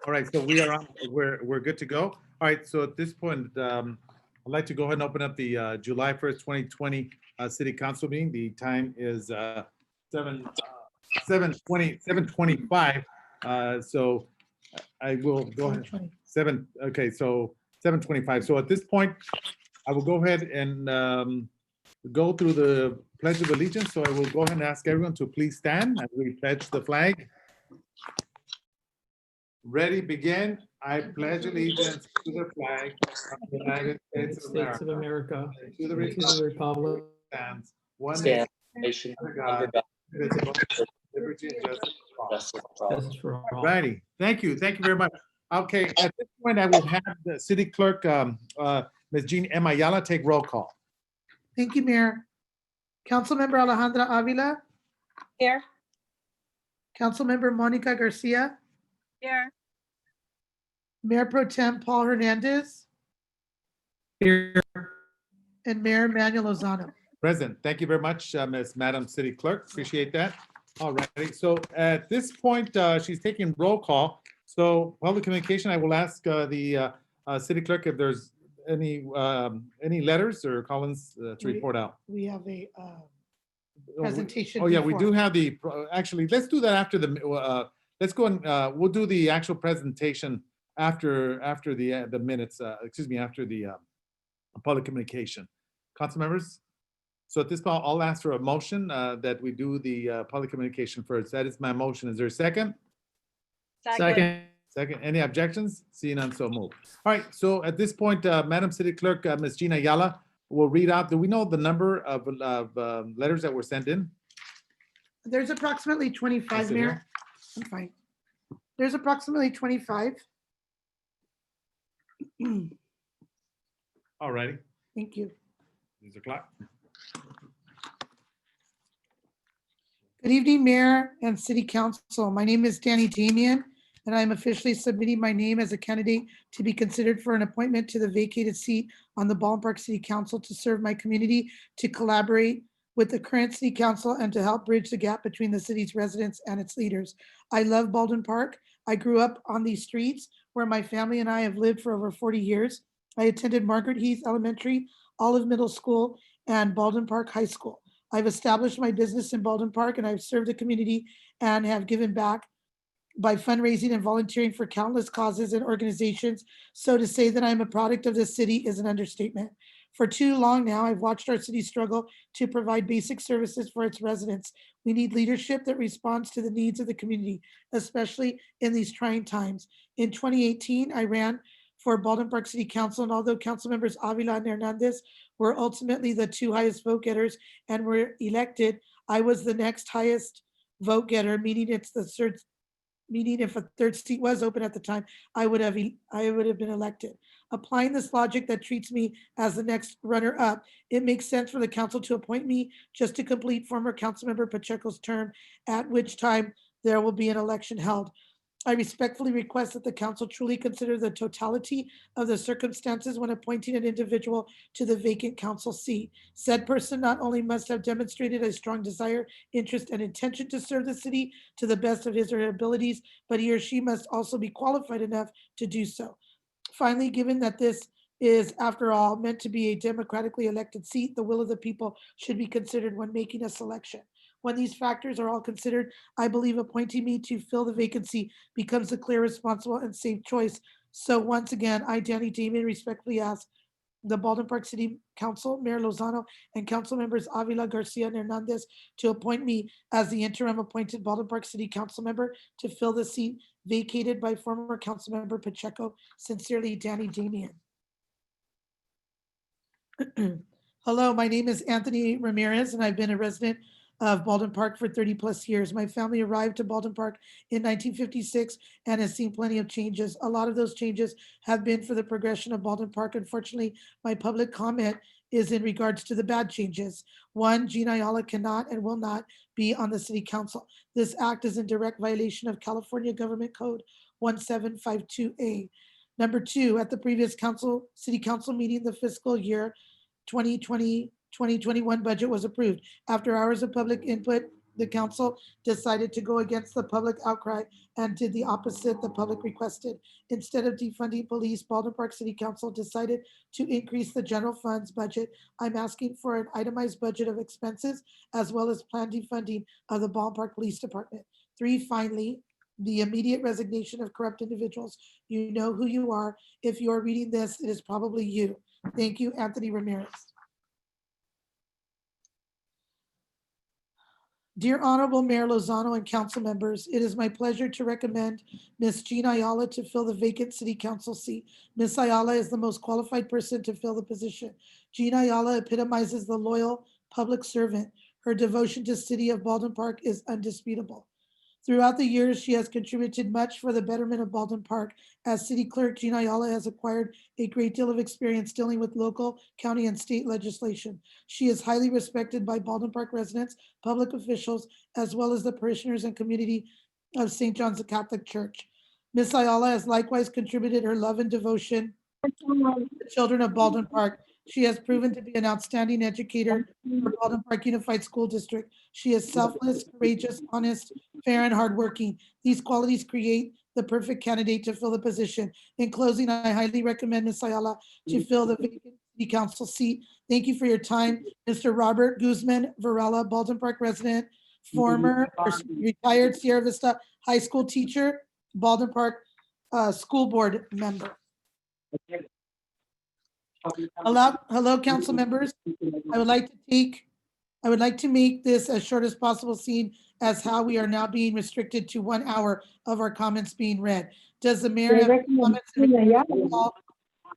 All right, so we are on, we're good to go. All right, so at this point, I'd like to go ahead and open up the July 1st, 2020 City Council meeting. The time is 7:25. So I will go ahead. 7, okay, so 7:25. So at this point, I will go ahead and go through the Pledge of Allegiance. So I will go ahead and ask everyone to please stand as we pledge the flag. Ready, begin. I pledge allegiance to the flag of the United States of America, and to the republic that stands one nation under God, indivisible, with liberty and justice for all. Righty, thank you very much. Okay, at this point, I will have the city clerk, Ms. Jean M. Ayala, take roll call. Thank you, Mayor. Councilmember Alejandra Avila, Here. Councilmember Monica Garcia, Here. Mayor Pro Tem Paul Hernandez, Here. and Mayor Manuel Lozano. Present. Thank you very much, Madam City Clerk. Appreciate that. All righty. So at this point, she's taking roll call. So public communication, I will ask the City Clerk if there's any letters or call-ins to report out. We have a presentation. Oh, yeah, we before. do have the, actually, let's do that after the, let's go and we'll do the actual presentation after the minutes, excuse me, after the public communication. Council members? So at this point, I'll ask for a motion that we do the public communication first. That is my motion. Is there a second? Second. Second. Any objections? Seeing none, so move. All right. So at this point, Madam City Clerk, Ms. Gina Ayala will read out. Do we know the number of letters that were sent in? There's approximately 25, Mayor. I'm fine. There's approximately 25. All righty. Thank you. Use the clock. Good evening, Mayor and City Council. My name is Danny Damian, and I'm officially submitting my name as a candidate to be considered for an appointment to the vacated seat on the Baldwin Park City Council to serve my community, to collaborate with the current City Council, and to help bridge the gap between the city's residents and its leaders. I love Baldwin Park. I grew up on these streets where my family and I have lived for over 40 years. I attended Margaret Heath Elementary, Olive Middle School, and Baldwin Park High School. I've established my business in Baldwin Park, and I've served the community and have given back by fundraising and volunteering for countless causes and organizations. So to say that I'm a product of this city is an understatement. For too long now, I've watched our city struggle to provide basic services for its residents. We need leadership that responds to the needs of the community, especially in these trying times. In 2018, I ran for Baldwin Park City Council, and although council members Avila and Hernandez were ultimately the two highest vote getters and were elected, I was the next highest vote getter, meaning it's the third, meaning if a third seat was open at the time, I would have been elected. Applying this logic that treats me as the next runner-up, it makes sense for the council to appoint me just to complete former councilmember Pacheco's term, at which time there will be an election held. I respectfully request that the council truly consider the totality of the circumstances when appointing an individual to the vacant council seat. Said person not only must have demonstrated a strong desire, interest, and intention to serve the city to the best of his or her abilities, but he or she must also be qualified enough to do so. Finally, given that this is, after all, meant to be a democratically elected seat, the will of the people should be considered when making a selection. When these factors are all considered, I believe appointing me to fill the vacancy becomes a clear, responsible, and safe choice. So once again, I, Danny Damian, respectfully ask the Baldwin Park City Council, Mayor Lozano, and council members Avila, Garcia, and Hernandez to appoint me as the interim appointed Baldwin Park City Council member to fill the seat vacated by former council member Pacheco. Sincerely, Danny Damian. Hello, my name is Anthony Ramirez, and I've been a resident of Baldwin Park for 30 plus years. My family arrived to Baldwin Park in 1956 and has seen plenty of changes. A lot of those changes have been for the progression of Baldwin Park. Unfortunately, my public comment is in regards to the bad changes. One, Gina Ayala cannot and will not be on the city council. This act is in direct violation of California Government Code 1752A. Number two, at the previous city council meeting, the fiscal year 2020-2021 budget was approved. After hours of public input the council decided to go against the public outcry and did the opposite the public requested. Instead of defunding police, Baldwin Park City Council decided to increase the general funds budget. I'm asking for an itemized budget of expenses as well as planned defunding of the Baldwin Park Police Department. 3, finally, the immediate resignation of corrupt individuals. You know who you are. If you are reading this, it is probably you. Thank you, Anthony Ramirez. Dear Honorable Mayor Lozano and council members, it is my pleasure to recommend Ms. Jean Ayala to fill the vacant city council seat. Ms. Ayala is the most qualified person to fill the position. Jean Ayala epitomizes the loyal public servant. Her devotion to city of Baldwin Park is undisputable. Throughout the years, she has contributed much for the betterment of Baldwin Park. As city clerk, Jean Ayala has acquired a great deal of experience dealing with local, county, and state legislation. She is highly respected by Baldwin Park residents, public officials, as well as the parishioners and community of St. John's the Catholic Church. Ms. Ayala has likewise contributed her love and devotion to the children of Baldwin Park. She has proven to be an outstanding educator for Baldwin Park Unified School District. She is selfless, courageous, honest, fair, and hardworking. These qualities create the perfect candidate to fill the position. In closing, I highly recommend Ms. Ayala to fill the vacant city council seat. Thank you for your time. Mr. Robert Guzman Varela, Baldwin Park resident, former or retired Sierra Vista High School teacher, Baldwin Park School Board member. Hello, council members. I would like to make this as short as possible, seeing as how we are now being restricted to 1 hour of our comments being read. Does the mayor have any comments to all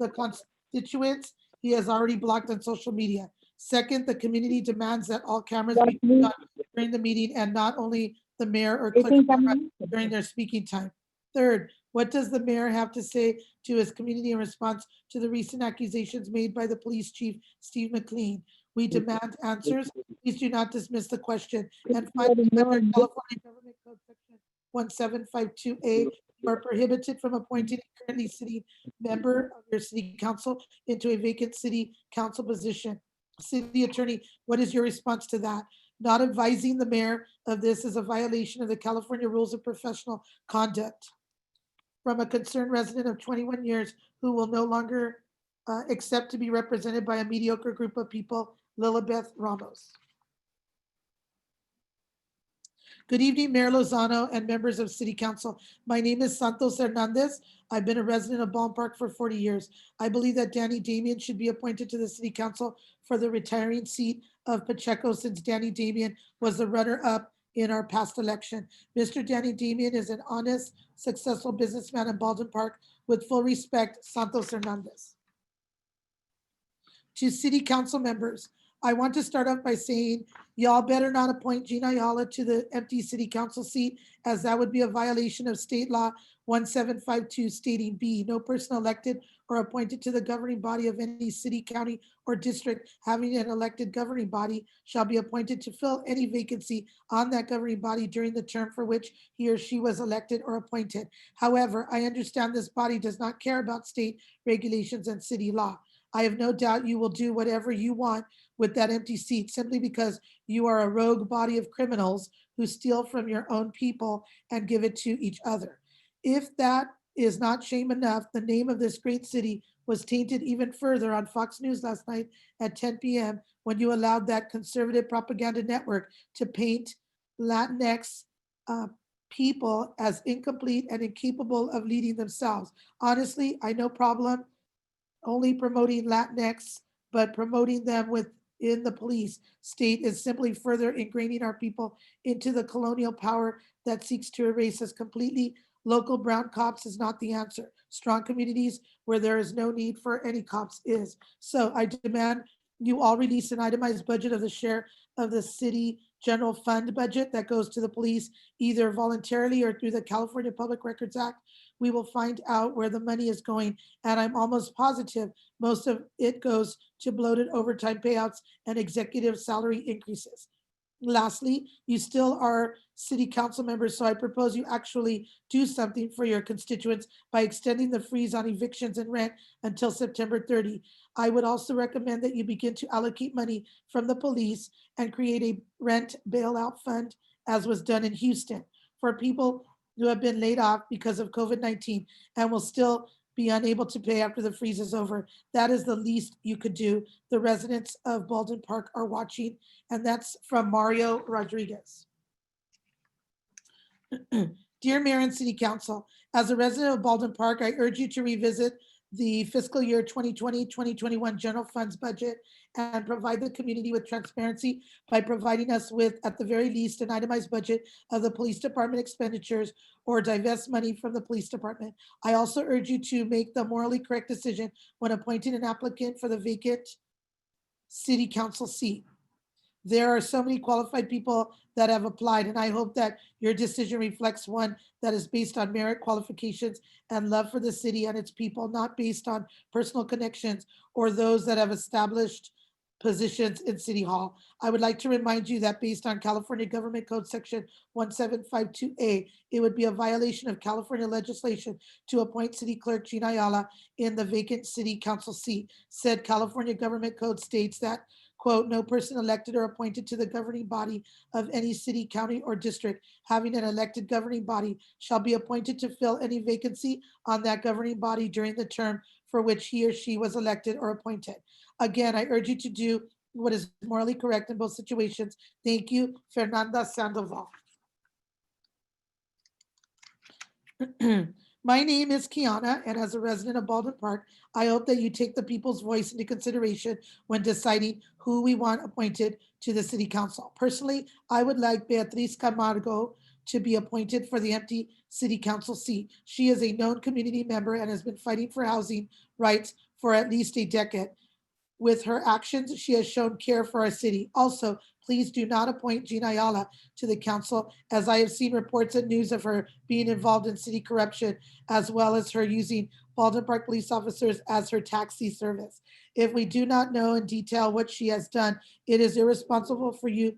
the constituents he has already blocked on social media? Second, the community demands that all cameras be turned on during the meeting and not only the mayor or clerk during their speaking time. Third, what does the mayor have to say to his community in response to the recent accusations made by the police chief, Steve McLean? We demand answers. Please do not dismiss the question. And finally, under California Government Code Section 1752A, you are prohibited from appointing a currently sitting member of your city council into a vacant city council position. City attorney, what is your response to that? Not advising the mayor of this is a violation of the California Rules of Professional Conduct. From a concerned resident of 21 years who will no longer accept to be represented by a mediocre group of people, Lilibeth Ramos. Good evening, Mayor Lozano and members of City Council. My name is Santos Hernandez. I've been a resident of Baldwin Park for 40 years. I believe that Danny Damian should be appointed to the City Council for the retiring seat of Pacheco, since Danny Damian was the runner-up in our past election. Mr. Danny Damian is an honest, successful businessman in Baldwin Park. With full respect, Santos Hernandez. To City Council members, I want to start off by saying y'all better not appoint Jean Ayala to the empty City Council seat, as that would be a violation of State Law 1752 stating B, no person elected or appointed to the governing body of any city, county, or district having an elected governing body shall be appointed to fill any vacancy on that governing body during the term for which he or she was elected or appointed. However, I understand this body does not care about state regulations and city law. I have no doubt you will do whatever you want with that empty seat simply because you are a rogue body of criminals who steal from your own people and give it to each other. If that is not shame enough, the name of this great city was tainted even further on Fox News last night at 10 p.m. when you allowed that conservative propaganda network to paint Latinx people as incomplete and incapable of leading themselves. Honestly, I no problem only promoting Latinx, but promoting them within the police state is simply further ingraining our people into the colonial power that seeks to erase us completely. Local brown cops is not the answer. Strong communities where there is no need for any cops is. So I demand you all release an itemized budget of the share of the city general fund budget that goes to the police, either voluntarily or through the California Public Records Act. We will find out where the money is going, and I'm almost positive most of it goes to bloated overtime payouts and executive salary increases. Lastly, you still are city council members, so I propose you actually do something for your constituents by extending the freeze on evictions and rent until September 30. I would also recommend that you begin to allocate money from the police and create a rent bailout fund as was done in Houston, for people who have been laid off because of COVID-19 and will still be unable to pay after the freeze is over. That is the least you could do. The residents of Baldwin Park are watching, and that's from Mario Rodriguez. Dear Mayor and City Council, as a resident of Baldwin Park, I urge you to revisit the fiscal year 2020-2021 general funds budget and provide the community with transparency by providing us with, at the very least, an itemized budget of the police department expenditures or divest money from the police department. I also urge you to make the morally correct decision when appointing an applicant for the vacant city council seat. There are so many qualified people that have applied, and I hope that your decision reflects one that is based on merit, qualifications, and love for the city and its people, not based on personal connections or those that have established positions in City Hall. I would like to remind you that based on California Government Code Section 1752A, it would be a violation of California legislation to appoint City Clerk Gina Ayala in the vacant city council seat. Said California Government Code states that, quote, no person elected or appointed to the governing body of any city, county, or district having an elected governing body shall be appointed to fill any vacancy on that governing body during the term for which he or she was elected or appointed. Again, I urge you to do what is morally correct in both situations. Thank you, Fernanda Sandoval. My name is Kiana, and as a resident of Baldwin Park, I hope that you take the people's voice into consideration when deciding who we want appointed to the city council. Personally, I would like Beatriz Camargo to be appointed for the empty city council seat. She is a known community member and has been fighting for housing rights for at least a decade. With her actions, she has shown care for our city. Also, please do not appoint Gina Ayala to the council, as I have seen reports and news of her being involved in city corruption, as well as her using Baldwin Park police officers as her taxi service. If we do not know in detail what she has done, it is irresponsible for you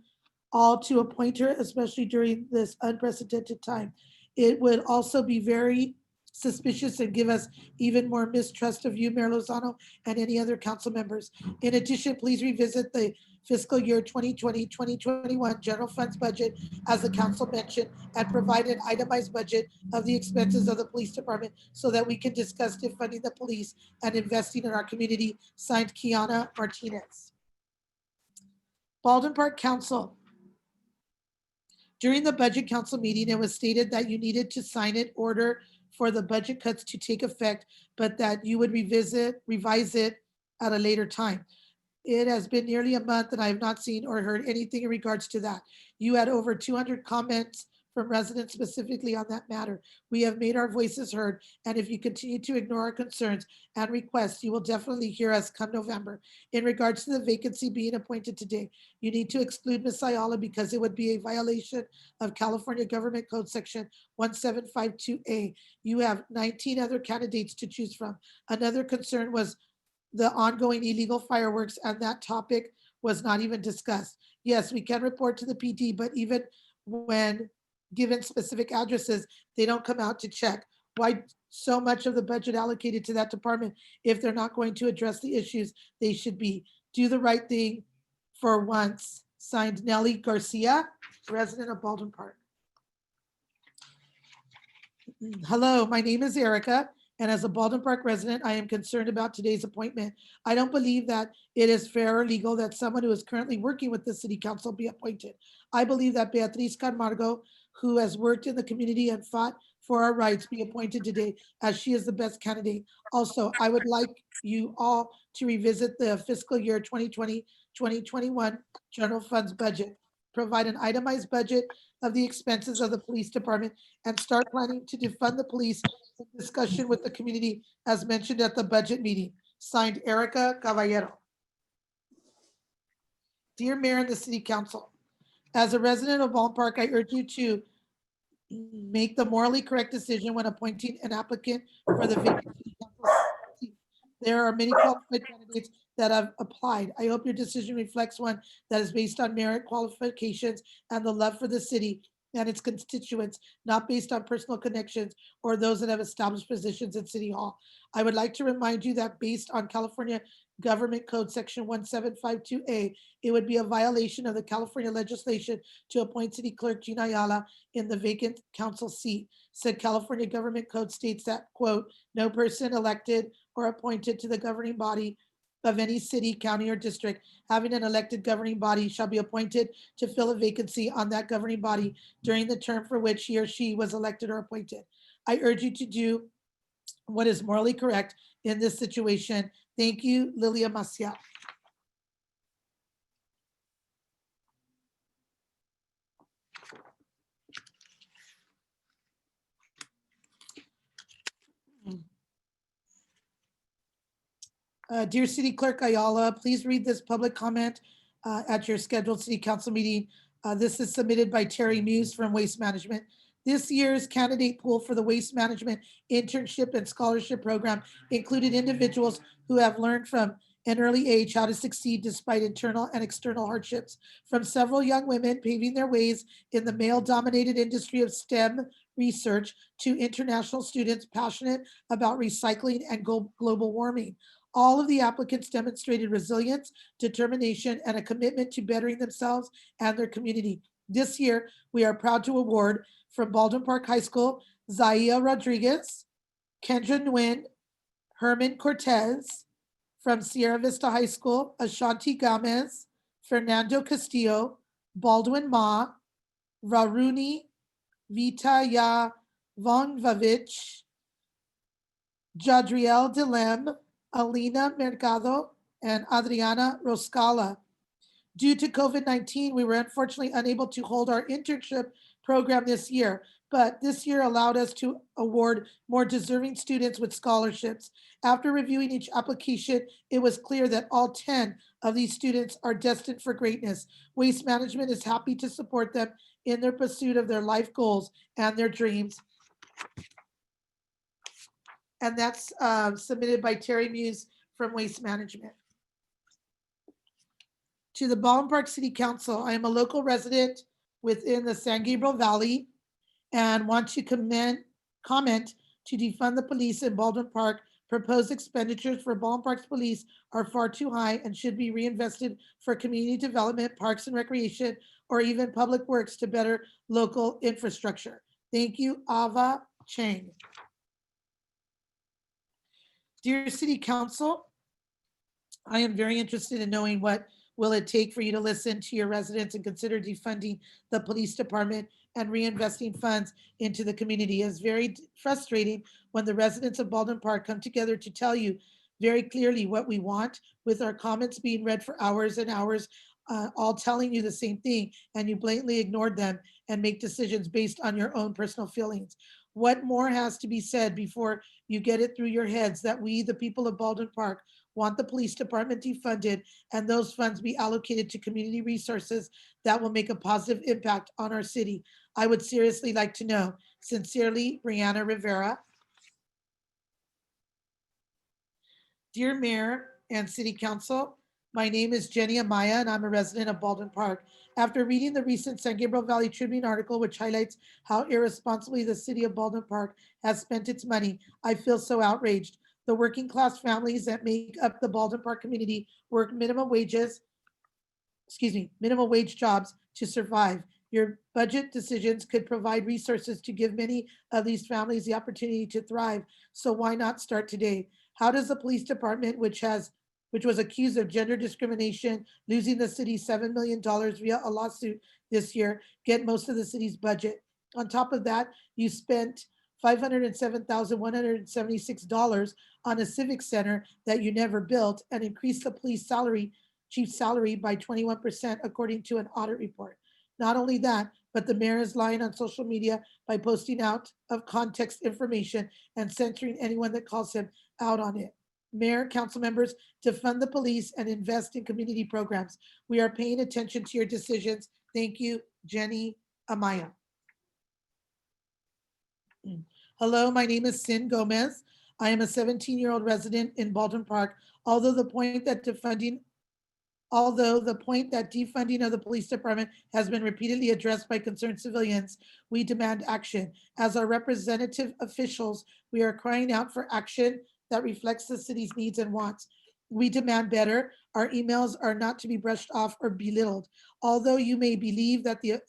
all to appoint her, especially during this unprecedented time. It would also be very suspicious and give us even more mistrust of you, Mayor Lozano, and any other council members. In addition, please revisit the fiscal year 2020-2021 general funds budget, as the council mentioned, and provide an itemized budget of the expenses of the police department so that we can discuss defunding the police and investing in our community. Signed, Kiana Martinez. Baldwin Park Council. During the budget council meeting, it was stated that you needed to sign it order for the budget cuts to take effect, but that you would revise it at a later time. It has been nearly a month and I have not seen or heard anything in regards to that. You had over 200 comments from residents specifically on that matter. We have made our voices heard, and if you continue to ignore our concerns and requests, you will definitely hear us come November. In regards to the vacancy being appointed today, you need to exclude Ms. Ayala because it would be a violation of California Government Code Section 1752A. You have 19 other candidates to choose from. Another concern was the ongoing illegal fireworks, and that topic was not even discussed. Yes, we can report to the PD, but even when given specific addresses, they don't come out to check. Why so much of the budget allocated to that department if they're not going to address the issues they should be? Do the right thing for once. Signed, Nelly Garcia, resident of Baldwin Park. Hello, my name is Erica, and as a Baldwin Park resident, I am concerned about today's appointment. I don't believe that it is fair or legal that someone who is currently working with the city council be appointed. I believe that Beatriz Camargo, who has worked in the community and fought for our rights, be appointed today, as she is the best candidate. Also, I would like you all to revisit the fiscal year 2020-2021 general funds budget, provide an itemized budget of the expenses of the police department, and start planning to defund the police in discussion with the community as mentioned at the budget meeting. Signed, Erica Caballero. Dear Mayor and the City Council, as a resident of Baldwin Park, I urge you to make the morally correct decision when appointing an applicant for the vacant city council seat. There are many qualified candidates that have applied. I hope your decision reflects one that is based on merit, qualifications, and the love for the city and its constituents, not based on personal connections or those that have established positions in City Hall. I would like to remind you that based on California Government Code Section 1752A. It would be a violation of the California legislation to appoint City Clerk Gina Ayala in the vacant council seat. Said California Government Code states that, quote, no person elected or appointed to the governing body of any city, county, or district having an elected governing body shall be appointed to fill a vacancy on that governing body during the term for which he or she was elected or appointed. I urge you to do what is morally correct in this situation. Thank you, Lilia Maciel. Dear City Clerk Ayala, please read this public comment at your scheduled City Council meeting. This is submitted by Terry Muse from Waste Management. This year's candidate pool for the Waste Management Internship and Scholarship Program included individuals who have learned from an early age how to succeed despite internal and external hardships. From several young women paving their ways in the male-dominated industry of STEM research to international students passionate about recycling and global warming. All of the applicants demonstrated resilience, determination, and a commitment to bettering themselves and their community. This year, we are proud to award from Baldwin Park High School, Zaya Rodriguez, Kendra Nguyen, Herman Cortez, from Sierra Vista High School, Ashanti Gomez, Fernando Castillo, Baldwin Ma, Varuni Vitaya Vonvavich, Jadriel Dilem, Alina Mercado, and Adriana Roscala. Due to COVID-19, we were unfortunately unable to hold our internship program this year, but this year allowed us to award more deserving students with scholarships. After reviewing each application, it was clear that all 10 of these students are destined for greatness. Waste Management is happy to support them in their pursuit of their life goals and their dreams. And that's submitted by Terry Muse from Waste Management. To the Baldwin Park City Council, I am a local resident within the San Gabriel Valley and want to comment to defund the police in Baldwin Park. Proposed expenditures for Baldwin Park's police are far too high and should be reinvested for community development, parks and recreation, or even public works to better local infrastructure. Thank you, Ava Chang. Dear City Council, I am very interested in knowing what will it take for you to listen to your residents and consider defunding the police department and reinvesting funds into the community. It's very frustrating when the residents of Baldwin Park come together to tell you very clearly what we want, with our comments being read for hours and hours, all telling you the same thing, and you blatantly ignored them and make decisions based on your own personal feelings. What more has to be said before you get it through your heads that we, the people of Baldwin Park, want the police department defunded and those funds be allocated to community resources that will make a positive impact on our city? I would seriously like to know. Sincerely, Brianna Rivera. Dear Mayor and City Council, my name is Jenny Amaya and I'm a resident of Baldwin Park. After reading the recent San Gabriel Valley Tribune article, which highlights how irresponsibly the city of Baldwin Park has spent its money, I feel so outraged. The working class families that make up the Baldwin Park community work minimum wage jobs to survive. Your budget decisions could provide resources to give many of these families the opportunity to thrive. So why not start today? How does the police department, which was accused of gender discrimination, losing the city $7 million via a lawsuit this year, get most of the city's budget? On top of that, you spent $507,176 on a civic center that you never built and increased the police chief's salary by 21%, according to an audit report. Not only that, but the mayor is lying on social media by posting out of context information and censoring anyone that calls him out on it. Mayor, council members, defund the police and invest in community programs. We are paying attention to your decisions. Thank you, Jenny Amaya. Hello, my name is Sin Gomez. I am a 17-year-old resident in Baldwin Park. Although the point that defunding of the police department has been repeatedly addressed by concerned civilians, we demand action. As our representative officials, we are crying out for action that reflects the city's needs and wants. We demand better. Our emails are not to be brushed off or belittled. Although you may believe that the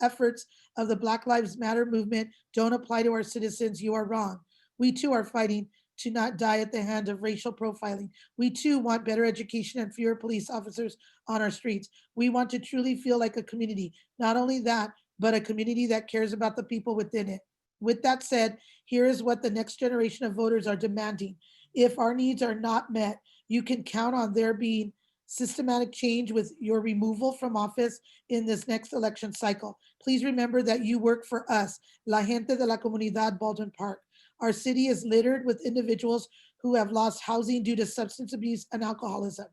efforts of the Black Lives Matter movement don't apply to our citizens, you are wrong. We too are fighting to not die at the hand of racial profiling. We too want better education and fewer police officers on our streets. We want to truly feel like a community. Not only that, but a community that cares about the people within it. With that said, here is what the next generation of voters are demanding. If our needs are not met, you can count on there being systematic change with your removal from office in this next election cycle. Please remember that you work for us, La Gente de la Comunidad Baldwin Park. Our city is littered with individuals who have lost housing due to substance abuse and alcoholism.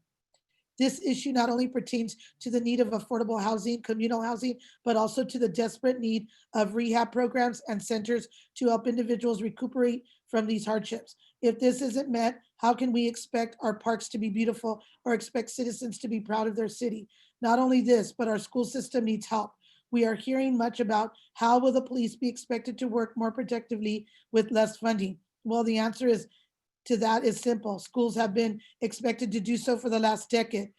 This issue not only pertains to the need of affordable housing, communal housing, but also to the desperate need of rehab programs and centers to help individuals recuperate from these hardships. If this isn't met, how can we expect our parks to be beautiful or expect citizens to be proud of their city? Not only this, but our school system needs help. We are hearing much about how will the police be expected to work more protectively with less funding? Well, the answer to that is simple. Schools have been expected to do so for the last decade,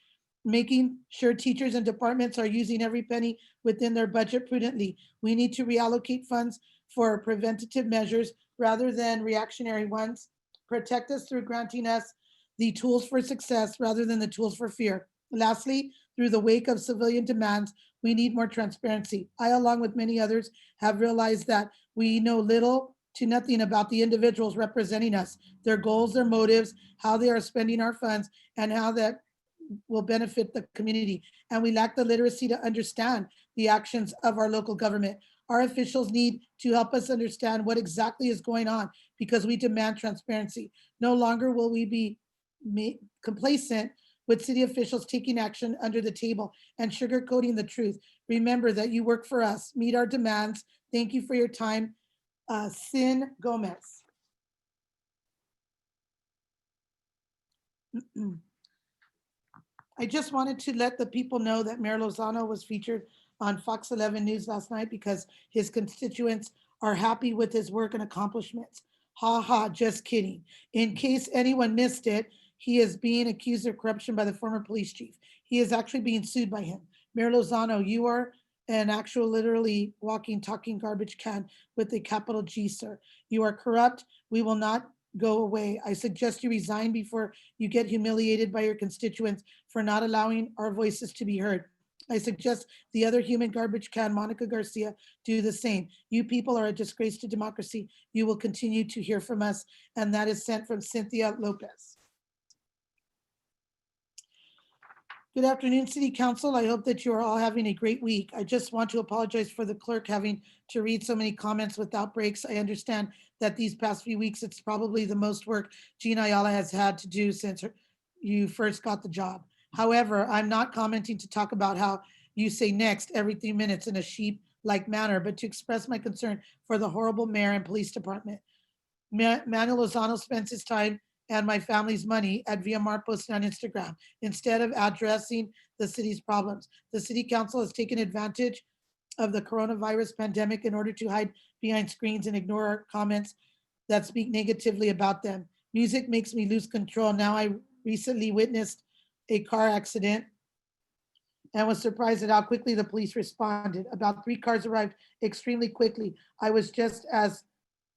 making sure teachers and departments are using every penny within their budget prudently. We need to reallocate funds for preventative measures rather than reactionary ones. Protect us through granting us the tools for success rather than the tools for fear. Lastly, through the wake of civilian demands, we need more transparency. I, along with many others, have realized that we know little to nothing about the individuals representing us, their goals, their motives, how they are spending our funds, and how that will benefit the community. And we lack the literacy to understand the actions of our local government. Our officials need to help us understand what exactly is going on because we demand transparency. No longer will we be complacent with city officials taking action under the table and sugarcoating the truth. Remember that you work for us, meet our demands. Thank you for your time. Sin Gomez. I just wanted to let the people know that Mayor Lozano was featured on Fox 11 News last night because his constituents are happy with his work and accomplishments. Ha ha, just kidding. In case anyone missed it, he is being accused of corruption by the former police chief. He is actually being sued by him. Mayor Lozano, you are an actual literally walking, talking garbage can with a capital G, sir. You are corrupt. We will not go away. I suggest you resign before you get humiliated by your constituents for not allowing our voices to be heard. I suggest the other human garbage can, Monica Garcia, do the same. You people are a disgrace to democracy. You will continue to hear from us. And that is sent from Cynthia Lopez. Good afternoon, City Council. I hope that you are all having a great week. I just want to apologize for the clerk having to read so many comments without breaks. I understand that these past few weeks, it's probably the most work Gina Ayala has had to do since you first got the job. However, I'm not commenting to talk about how you say next every 3 minutes in a sheep-like manner, but to express my concern for the horrible mayor and police department. Manuel Lozano spends his time and my family's money at Via Mart posting on Instagram instead of addressing the city's problems. The city council has taken advantage of the coronavirus pandemic in order to hide behind screens and ignore our comments that speak negatively about them. Music makes me lose control. Now I recently witnessed a car accident and was surprised at how quickly the police responded. About 3 cars arrived extremely quickly. I was just as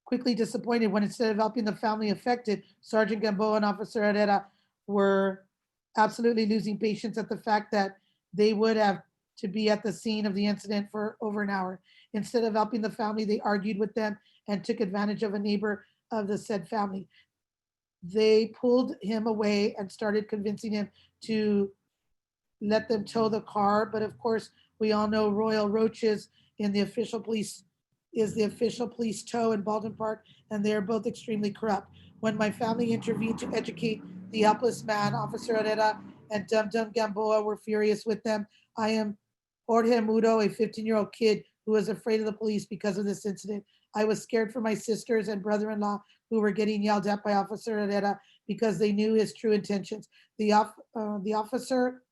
quickly disappointed when instead of helping the family affected, Sergeant Gamboa and Officer Herrera were absolutely losing patience at the fact that they would have to be at the scene of the incident for over an hour. Instead of helping the family, they argued with them and took advantage of a neighbor of the said family. They pulled him away and started convincing him to let them tow the car. But of course, we all know Royal Roaches in the official police is the official police tow in Baldwin Park, and they are both extremely corrupt. When my family intervened to educate the helpless man, Officer Herrera and Dum Dum Gamboa were furious with them. I am Jorge Mudo, a 15-year-old kid who was afraid of the police because of this incident. I was scared for my sisters and brother-in-law who were getting yelled at by Officer Herrera because they knew his true intentions. The officer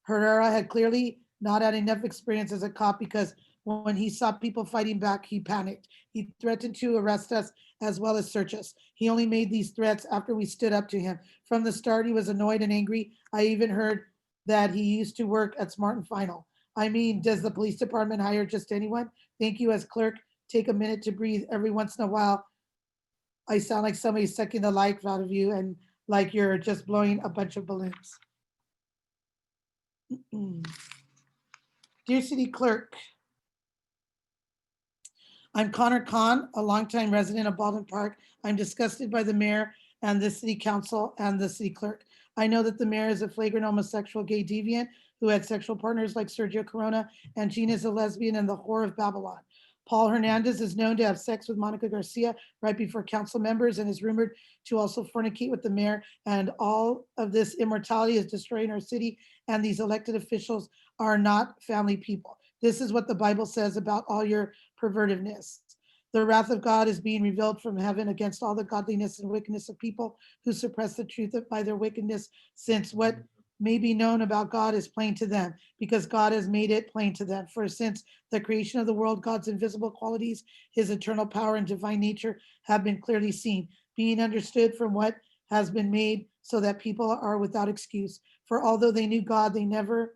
Herrera had clearly not had enough experience as a cop because When he saw people fighting back, he panicked. He threatened to arrest us as well as search us. He only made these threats after we stood up to him. From the start, he was annoyed and angry. I even heard that he used to work at Smart and Final. I mean, does the police department hire just anyone? Thank you as clerk. Take a minute to breathe every once in a while. I sound like somebody's sucking the life out of you and like you're just blowing a bunch of balloons. Dear City Clerk, I'm Connor Khan, a longtime resident of Baldwin Park. I'm disgusted by the mayor and the city council and the city clerk. I know that the mayor is a flagrant homosexual gay deviant who had sexual partners like Sergio Corona, and Gina is a lesbian and the whore of Babylon. Paul Hernandez is known to have sex with Monica Garcia right before council members and is rumored to also fornicate with the mayor. And all of this immortality is destroying our city, and these elected officials are not family people. This is what the Bible says about all your pervertiveness. The wrath of God is being revealed from heaven against all the godliness and wickedness of people who suppress the truth by their wickedness, since what may be known about God is plain to them, because God has made it plain to them. For since the creation of the world, God's invisible qualities, his eternal power and divine nature have been clearly seen, being understood from what has been made, so that people are without excuse. For although they knew God, they neither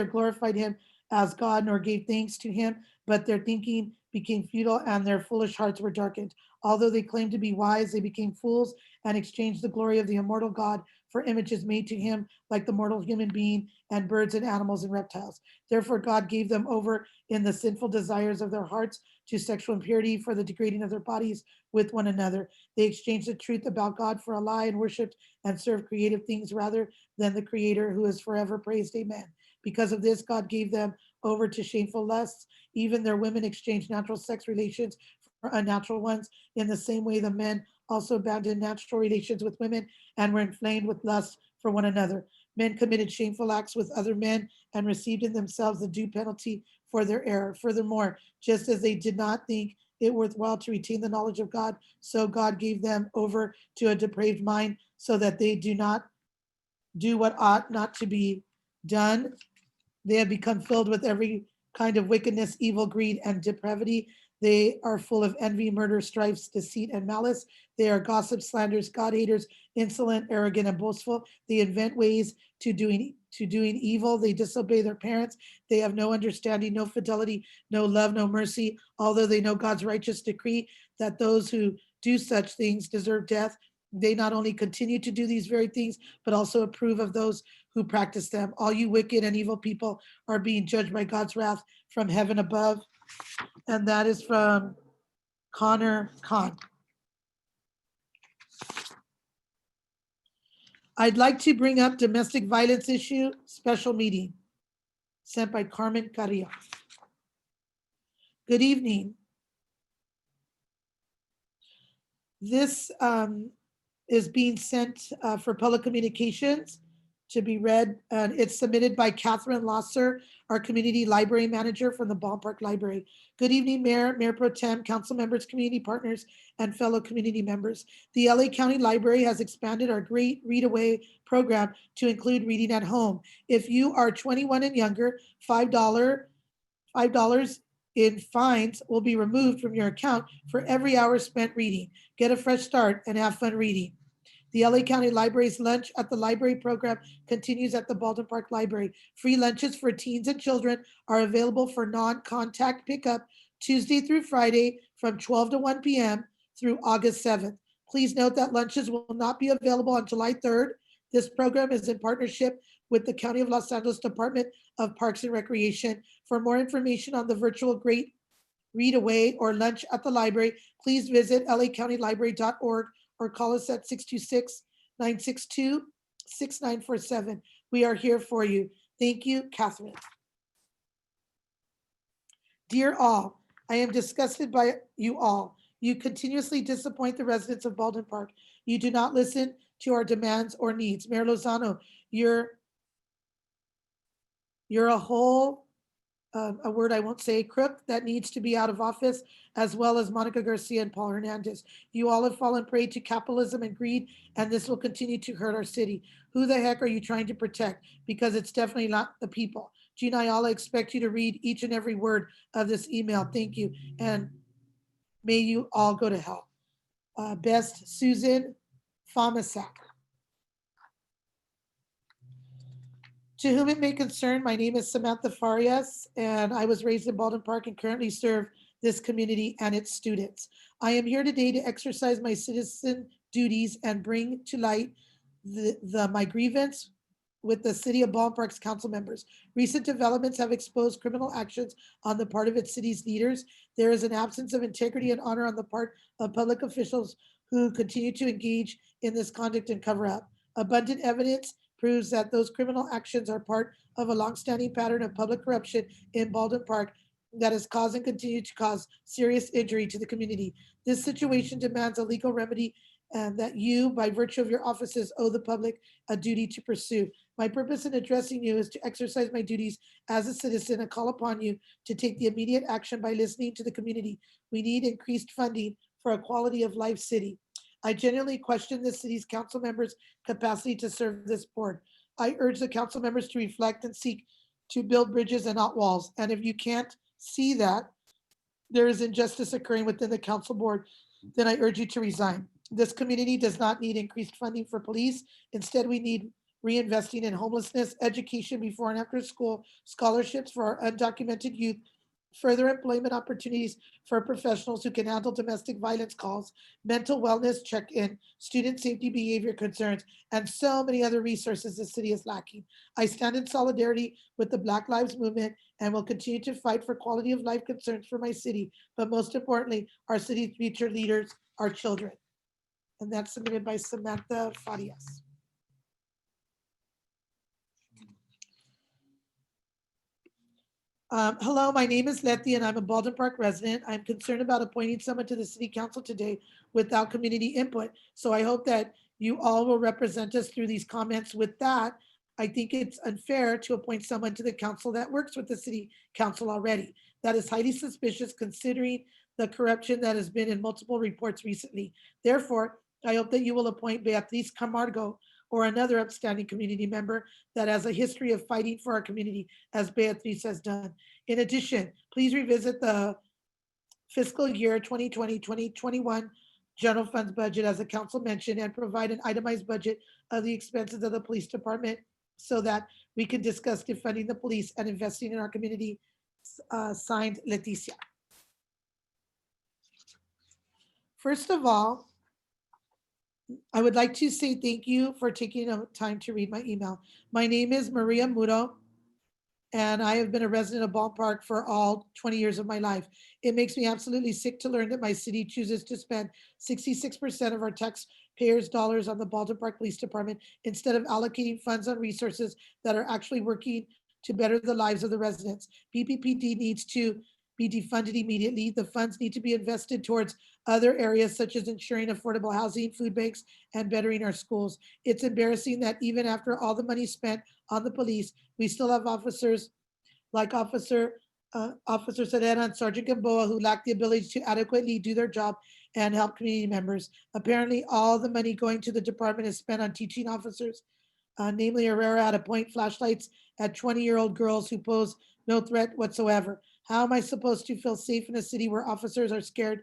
glorified him as God nor gave thanks to him, but their thinking became futile and their foolish hearts were darkened. Although they claimed to be wise, they became fools and exchanged the glory of the immortal God for images made to him like the mortal human being and birds and animals and reptiles. Therefore, God gave them over in the sinful desires of their hearts to sexual impurity for the degrading of their bodies with one another. They exchanged the truth about God for a lie and worshiped and served creative things rather than the Creator, who is forever praised. Amen. Because of this, God gave them over to shameful lusts. Even their women exchanged natural sex relations for unnatural ones. In the same way, the men also abandoned natural relations with women and were inflamed with lust for one another. Men committed shameful acts with other men and received in themselves the due penalty for their error. Furthermore, just as they did not think it worthwhile to retain the knowledge of God, so God gave them over to a depraved mind so that they do not do what ought not to be done. They have become filled with every kind of wickedness, evil, greed, and depravity. They are full of envy, murder, strifes, deceit, and malice. They are gossips, slanders, God haters, insolent, arrogant, and boastful. They invent ways to doing evil. They disobey their parents. They have no understanding, no fidelity, no love, no mercy. Although they know God's righteous decree that those who do such things deserve death, they not only continue to do these very things, but also approve of those who practice them. All you wicked and evil people are being judged by God's wrath from heaven above. And that is from Connor Khan. I'd like to bring up domestic violence issue, special meeting, sent by Carmen Carrillo. Good evening. This is being sent for public communications to be read, and it's submitted by Catherine Losser, our community library manager from the Ballpark Library. Good evening, Mayor, Mayor Pro Tem, council members, community partners, and fellow community members. The LA County Library has expanded our Great Read Away program to include reading at home. If you are 21 and younger, $5 in fines will be removed from your account for every hour spent reading. Get a fresh start and have fun reading. The LA County Library's Lunch at the Library program continues at the Baldwin Park Library. Free lunches for teens and children are available for non-contact pickup Tuesday through Friday from 12 to 1 p.m. through August 7th. Please note that lunches will not be available on July 3rd. This program is in partnership with the County of Los Angeles Department of Parks and Recreation. For more information on the virtual Great Read Away or Lunch at the Library, please visit lacountylibrary.org or call us at 626-962-6947. We are here for you. Thank you, Catherine. Dear all, I am disgusted by you all. You continuously disappoint the residents of Baldwin Park. You do not listen to our demands or needs. Mayor Lozano, you're a whole, a word I won't say, crook that needs to be out of office, as well as Monica Garcia and Paul Hernandez. You all have fallen prey to capitalism and greed, and this will continue to hurt our city. Who the heck are you trying to protect? Because it's definitely not the people. Gina Ayala, expect you to read each and every word of this email. Thank you. And may you all go to hell. Best, Susan Fomasak. To whom it may concern, my name is Samantha Farias, and I was raised in Baldwin Park and currently serve this community and its students. I am here today to exercise my citizen duties and bring to light my grievance with the City of Baldwin Park's council members. Recent developments have exposed criminal actions on the part of its city's leaders. There is an absence of integrity and honor on the part of public officials who continue to engage in this conduct and cover up. Abundant evidence proves that those criminal actions are part of a longstanding pattern of public corruption in Baldwin Park that has caused and continue to cause serious injury to the community. This situation demands a legal remedy and that you, by virtue of your offices, owe the public a duty to pursue. My purpose in addressing you is to exercise my duties as a citizen and call upon you to take the immediate action by listening to the community. We need increased funding for a quality of life city. I genuinely question the city's council members' capacity to serve this board. I urge the council members to reflect and seek to build bridges and not walls. And if you can't see that there is injustice occurring within the council board, then I urge you to resign. This community does not need increased funding for police. Instead, we need reinvesting in homelessness, education before and after school, scholarships for our undocumented youth, further employment opportunities for professionals who can handle domestic violence calls, mental wellness check-in, student safety behavior concerns, and so many other resources the city is lacking. I stand in solidarity with the Black Lives Movement and will continue to fight for quality of life concerns for my city, but most importantly, our city's future leaders, our children. And that's submitted by Samantha Farias. Hello, my name is Letty and I'm a Baldwin Park resident. I'm concerned about appointing someone to the city council today without community input. So I hope that you all will represent us through these comments. With that, I think it's unfair to appoint someone to the council that works with the city council already. That is highly suspicious considering the corruption that has been in multiple reports recently. Therefore, I hope that you will appoint Beatriz Camargo or another upstanding community member that has a history of fighting for our community, as Beatriz has done. In addition, please revisit the fiscal year 2020-2021 general funds budget, as the council mentioned, and provide an itemized budget of the expenses of the police department so that we can discuss defunding the police and investing in our community. Signed, Leticia. First of all, I would like to say thank you for taking time to read my email. My name is Maria Muro, and I have been a resident of Baldwin Park for all 20 years of my life. It makes me absolutely sick to learn that my city chooses to spend 66% of our taxpayers' dollars on the Baldwin Park Police Department instead of allocating funds on resources that are actually working to better the lives of the residents. BPPD needs to be defunded immediately. The funds need to be invested towards other areas such as ensuring affordable housing, food banks, and bettering our schools. It's embarrassing that even after all the money spent on the police, we still have officers like Officer Serena and Sergeant Gamboa who lack the ability to adequately do their job and help community members. Apparently, all the money going to the department is spent on teaching officers. Namely, Herrera had to point flashlights at 20-year-old girls who pose no threat whatsoever. How am I supposed to feel safe in a city where officers are scared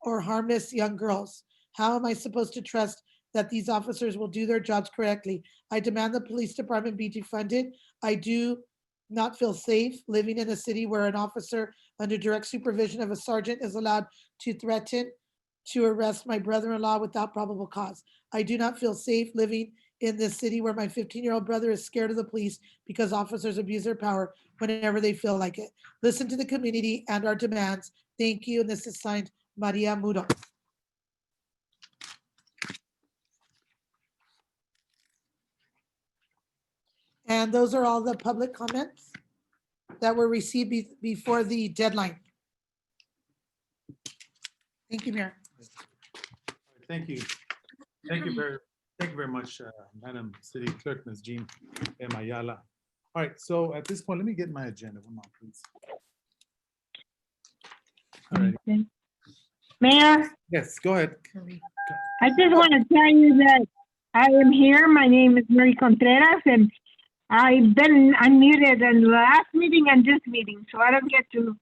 or harmless young girls? How am I supposed to trust that these officers will do their jobs correctly? I demand the police department be defunded. I do not feel safe living in a city where an officer under direct supervision of a sergeant is allowed to threaten to arrest my brother-in-law without probable cause. I do not feel safe living in this city where my 15-year-old brother is scared of the police because officers abuse their power whenever they feel like it. Listen to the community and our demands. Thank you. And this is signed Maria Muro. And those are all the public comments that were received before the deadline. Thank you, Mayor. Thank you. Thank you very much, Madam City Clerk, Ms. Jean Ayala. All right, so at this point, let me get my agenda. One moment, please. All right. Mayor, Yes, go ahead. I just want to tell you that I am here. My name is Marie Contreras, and I've been unmuted in the last meeting and this meeting, so I don't get to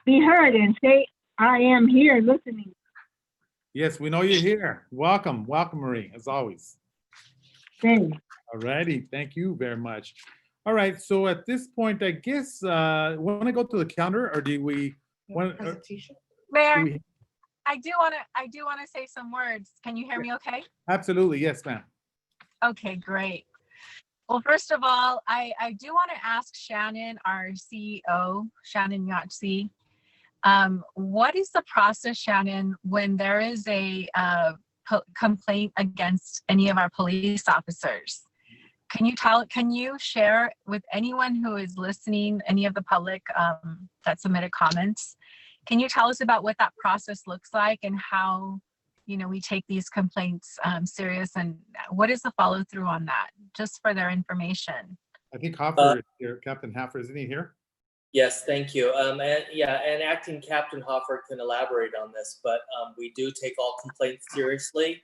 be heard and say I am here listening. Yes, we know you're here. Welcome, welcome, Marie, as always. Thanks. All righty, thank you very much. All right, so at this point, I guess, want to go to the calendar, or do we want? Mayor, I do want to say some words. Can you hear me okay? Absolutely, yes, ma'am. Okay, great. Well, first of all, I do want to ask Shannon, our CEO, Shannon Yahtzee, what is the process, Shannon, when there is a complaint against any of our police officers? Can you share with anyone who is listening, any of the public that submitted comments, can you tell us about what that process looks like and how, you know, we take these complaints serious, and what is the follow through on that, just for their information? I think Hoffer is here, Captain Hoffer, isn't he here? Yes, thank you. And Acting Captain Hoffer can elaborate on this, but we do take all complaints seriously.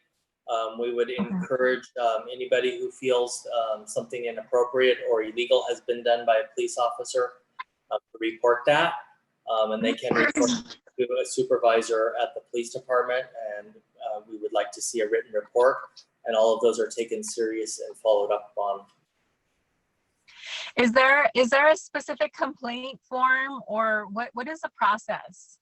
We would encourage anybody who feels something inappropriate or illegal has been done by a police officer to report that. And they can report to a supervisor at the police department, and we would like to see a written report, and all of those are taken serious and followed up on. Is there a specific complaint form, or what is the process?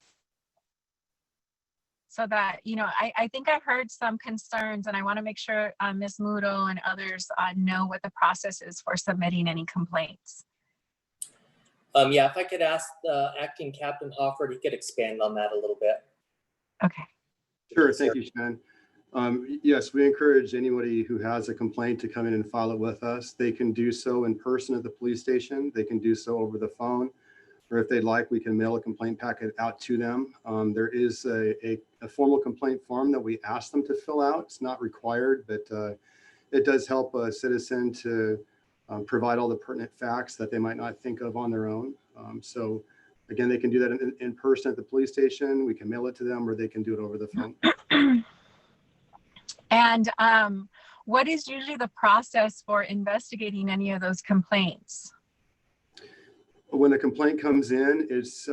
So that, you know, I think I heard some concerns, and I want to make sure Ms. Muto and others know what the process is for submitting any complaints. Yeah, if I could ask Acting Captain Hofford, he could expand on that a little bit. Okay. Sure, thank you, Shannon. Yes, we encourage anybody who has a complaint to come in and file it with us. They can do so in person at the police station. They can do so over the phone, or if they'd like, we can mail a complaint packet out to them. There is a formal complaint form that we ask them to fill out. It's not required, but it does help a citizen to provide all the pertinent facts that they might not think of on their own. So again, they can do that in person at the police station. We can mail it to them, or they can do it over the phone. And what is usually the process for investigating any of those complaints? When a complaint comes in, it's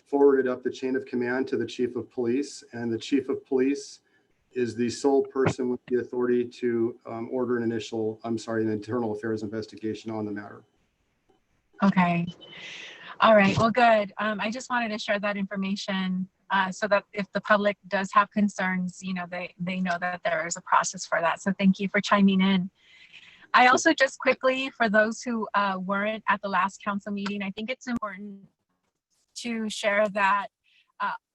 forwarded up the chain of command to the chief of police, and the chief of police is the sole person with the authority to order an internal affairs investigation on the matter. Okay. All right. Well, good. I just wanted to share that information so that if the public does have concerns, you know, they know that there is a process for that. So thank you for chiming in. I also just quickly, for those who weren't at the last council meeting, I think it's important to share that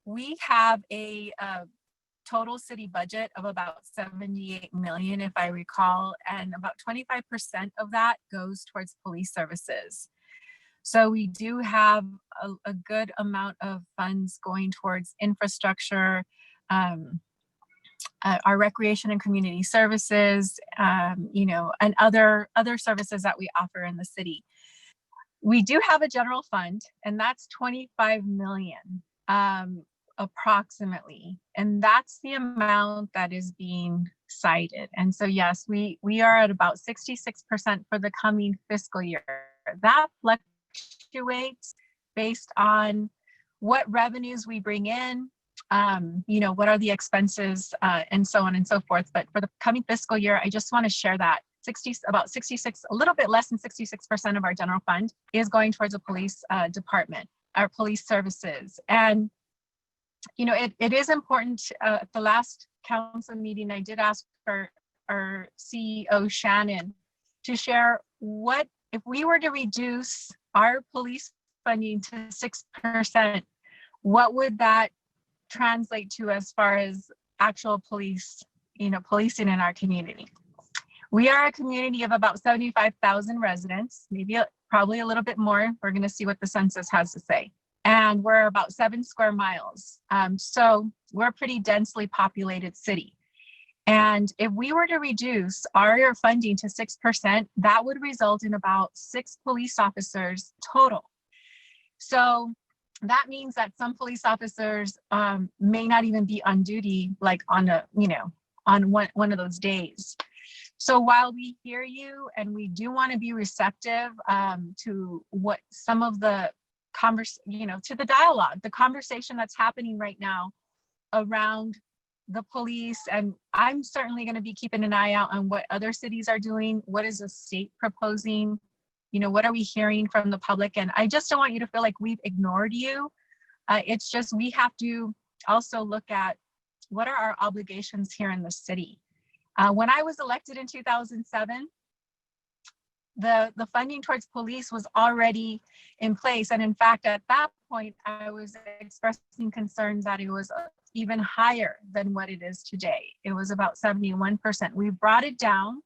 we have a total city budget of about 78 million, if I recall, and about 25% of that goes towards police services. So we do have a good amount of funds going towards infrastructure, our recreation and community services, you know, and other services that we offer in the city. We do have a general fund, and that's 25 million approximately, and that's the amount that is being cited. And so yes, we are at about 66% for the coming fiscal year. That fluctuates based on what revenues we bring in, you know, what are the expenses, and so on and so forth. But for the coming fiscal year, I just want to share that about 66, a little bit less than 66% of our general fund is going towards the police department, our police services. And, you know, it is important. At the last council meeting, I did ask our CEO, Shannon, to share what, if we were to reduce our police funding to 6%, what would that translate to as far as actual police, you know, policing in our community? We are a community of about 75,000 residents, maybe probably a little bit more. We're going to see what the census has to say. And we're about 7 square miles. So we're a pretty densely populated city. And if we were to reduce our funding to 6%, that would result in about 6 police officers total. So that means that some police officers may not even be on duty, like on a, you know, on one of those days. So while we hear you and we do want to be receptive to what some of the to the dialogue, the conversation that's happening right now around the police, and I'm certainly going to be keeping an eye out on what other cities are doing. What is the state proposing? What are we hearing from the public? And I just don't want you to feel like we've ignored you. It's just we have to also look at what are our obligations here in the city. When I was elected in 2007, the funding towards police was already in place. And in fact, at that point, I was expressing concerns that it was even higher than what it is today. It was about 71%. We brought it down,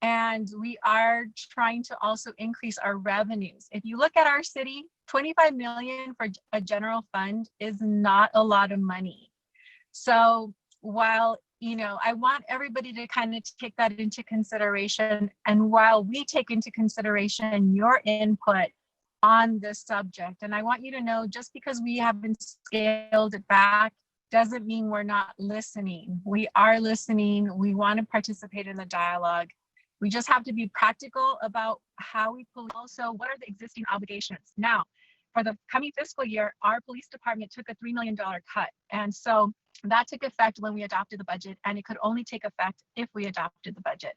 and we are trying to also increase our revenues. If you look at our city, 25 million for a general fund is not a lot of money. So while I want everybody to kind of take that into consideration. And while we take into consideration your input on this subject, and I want you to know, just because we haven't scaled it back doesn't mean we're not listening. We are listening. We want to participate in the dialogue. We just have to be practical about how we police. Also, what are the existing obligations? Now, for the coming fiscal year, our police department took a $3 million cut. And so that took effect when we adopted the budget, and it could only take effect if we adopted the budget.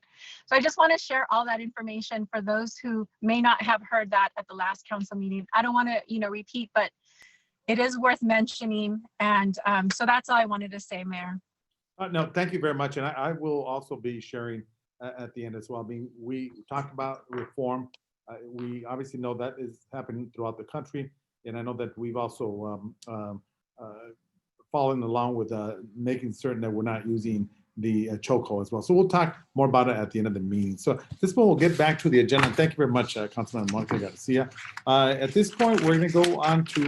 So I just want to share all that information for those who may not have heard that at the last council meeting. I don't want to, repeat, but it is worth mentioning. And so that's all I wanted to say, Mayor. No, thank you very much. And I will also be sharing at the end as well. I mean, we talked about reform. We obviously know that is happening throughout the country. And I know that we've also following along with making certain that we're not using the chokehold as well. So we'll talk more about it at the end of the meeting. So at this point, we'll get back to the agenda. Thank you very much, Councilman Monica Garcia. At this point, we're going to go on to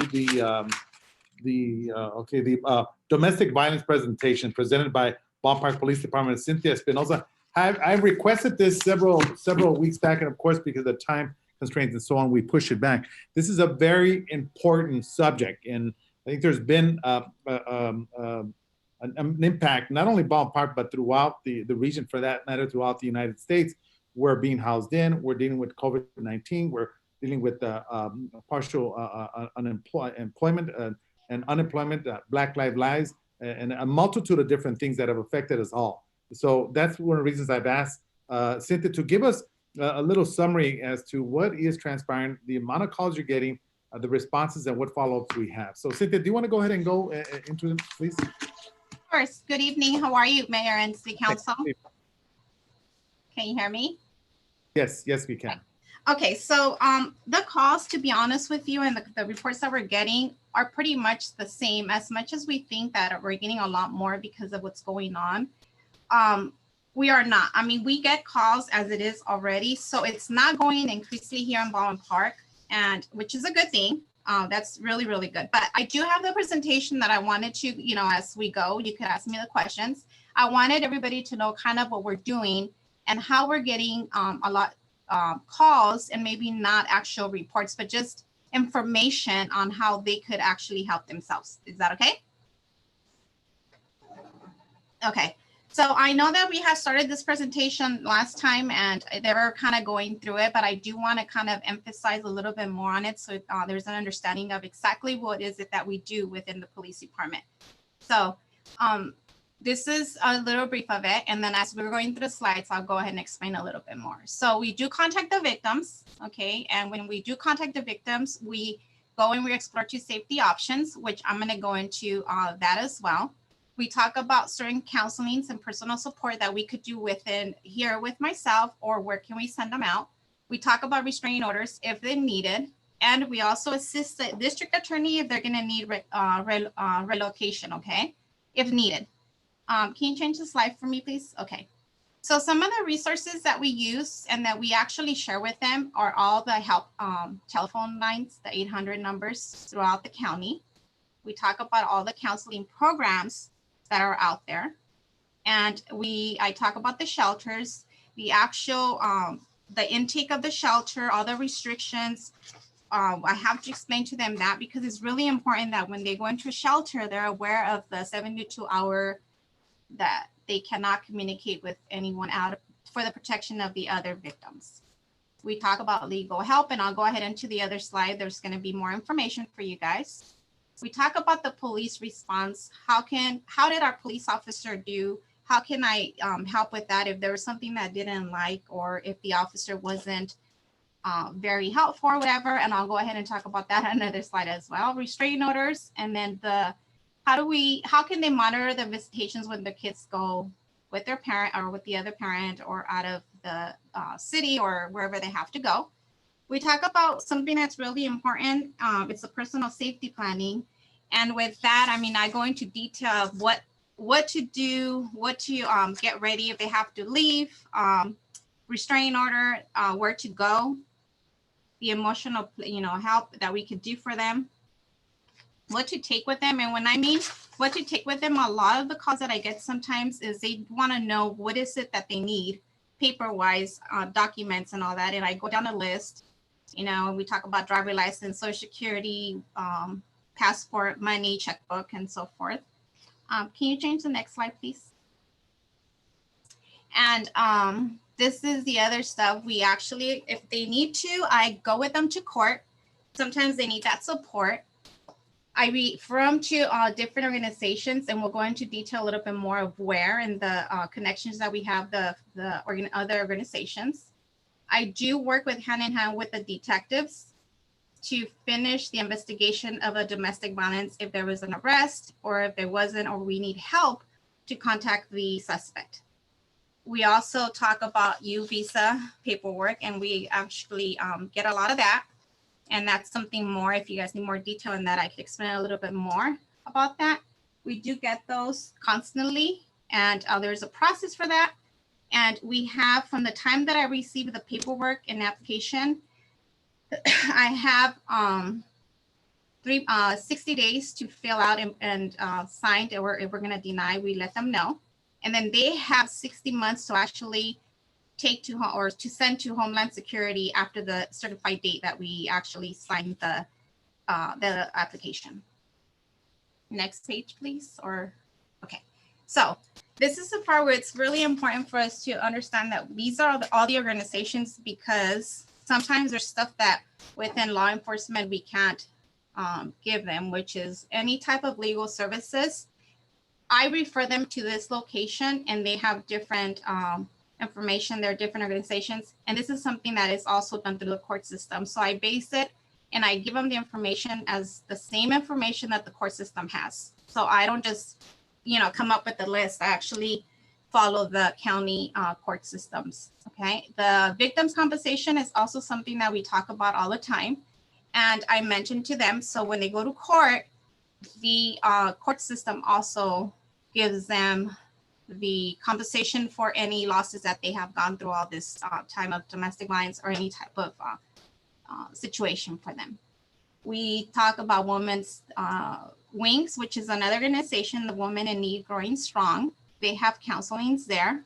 the domestic violence presentation presented by Bond Park Police Department, Cynthia Espinosa. I've requested this several weeks back, and of course, because of time constraints and so on, we push it back. This is a very important subject, and I think there's been an impact, not only Bond Park, but throughout the region, for that matter, throughout the United States. We're being housed in, we're dealing with COVID-19, we're dealing with partial employment and unemployment, Black Lives Lives, and a multitude of different things that have affected us all. So that's one of the reasons I've asked Cynthia to give us a little summary as to what is transpiring, the amount of calls you're getting, the responses, and what follow-ups we have. So Cynthia, do you want to go ahead and go into it, please? Of course. Good evening. How are you, Mayor and City Council? Can you hear me? Yes, we can. Okay, so the calls, to be honest with you, and the reports that we're getting are pretty much the same. As much as we think that we're getting a lot more because of what's going on, we are not. I mean, we get calls as it is already, so it's not going increasingly here in Baldwin Park, and which is a good thing. That's really, really good. But I do have the presentation that I wanted to, as we go, you can ask me the questions. I wanted everybody to know kind of what we're doing and how we're getting a lot calls, and maybe not actual reports, but just information on how they could actually help themselves. Is that okay? Okay. So I know that we had started this presentation last time and they were kind of going through it, but I do want to kind of emphasize a little bit more on it, so there's an understanding of exactly what is it that we do within the police department. So this is a little brief of it, and then as we're going through the slides, I'll go ahead and explain a little bit more. So we do contact the victims, okay? And when we do contact the victims, we go and we explore two safety options, which I'm going to go into that as well. We talk about certain counselings and personal support that we could do within here with myself, or where can we send them out. We talk about restraining orders if they're needed. And we also assist the district attorney if they're going to need relocation, okay, if needed. Can you change the slide for me, please? Okay. So some of the resources that we use and that we actually share with them are all the help telephone lines, the 800 numbers throughout the county. We talk about all the counseling programs that are out there. And I talk about the shelters, the actual, the intake of the shelter, all the restrictions. I have to explain to them that because it's really important that when they go into a shelter, they're aware of the 72-hour that they cannot communicate with anyone for the protection of the other victims. We talk about legal help, and I'll go ahead into the other slide. There's going to be more information for you guys. We talk about the police response. How did our police officer do? How can I help with that if there was something that I didn't like, or if the officer wasn't very helpful or whatever? And I'll go ahead and talk about that on another slide as well. Restraining orders, and then how can they monitor the visitations when the kids go with their parent or with the other parent or out of the city or wherever they have to go. We talk about something that's really important. It's the personal safety planning. And with that, I mean, I go into detail of what to do, what to get ready if they have to leave, restraining order, where to go, the emotional, help that we could do for them, what to take with them. And when I mean what to take with them, a lot of the calls that I get sometimes is they want to know what is it that they need paper-wise, documents and all that. And I go down a list, we talk about driver license, social security, passport, money, checkbook, and so forth. Can you change the next slide, please? And this is the other stuff. We actually, if they need to, I go with them to court. Sometimes they need that support. I refer them to different organizations, and we'll go into detail a little bit more of where and the connections that we have, the other organizations. I do work with hand in hand with the detectives to finish the investigation of a domestic violence if there was an arrest, or if there wasn't, or we need help to contact the suspect. We also talk about U visa paperwork, and we actually get a lot of that. And that's something more, if you guys need more detail in that, I could explain a little bit more about that. We do get those constantly, and there's a process for that. And we have, from the time that I receive the paperwork and application, I have 60 days to fill out and sign, or if we're going to deny, we let them know. And then they have 60 months to actually take to or to send to Homeland Security after the certified date that we actually signed the application. Next page, please. Okay. So this is the part where it's really important for us to understand that these are all the organizations, because sometimes there's stuff that within law enforcement we can't give them, which is any type of legal services. I refer them to this location, and they have different information. They're different organizations, and this is something that is also done through the court system. So I base it and I give them the information as the same information that the court system has. So I don't just come up with the list. I actually follow the county court systems. Okay, the victims compensation is also something that we talk about all the time, and I mentioned to them, so when they go to court, the court system also gives them the compensation for any losses that they have gone through all this time of domestic violence or any type of situation for them. We talk about Women's Wings, which is another organization, the Women in Need Growing Strong. They have counselings there.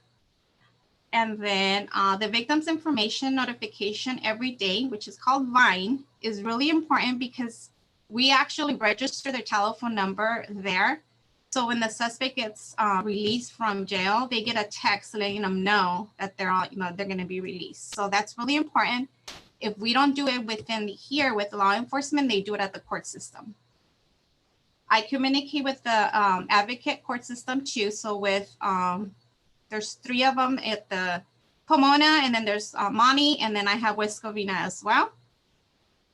And then the victims information notification every day, which is called VINE, is really important because we actually register their telephone number there. So when the suspect gets released from jail, they get a text letting them know that they're going to be released. So that's really important. If we don't do it within here with law enforcement, they do it at the court system. I communicate with the advocate court system too. So with there's 3 of them at the Pomona, and then there's Monty, and then I have West Covina as well.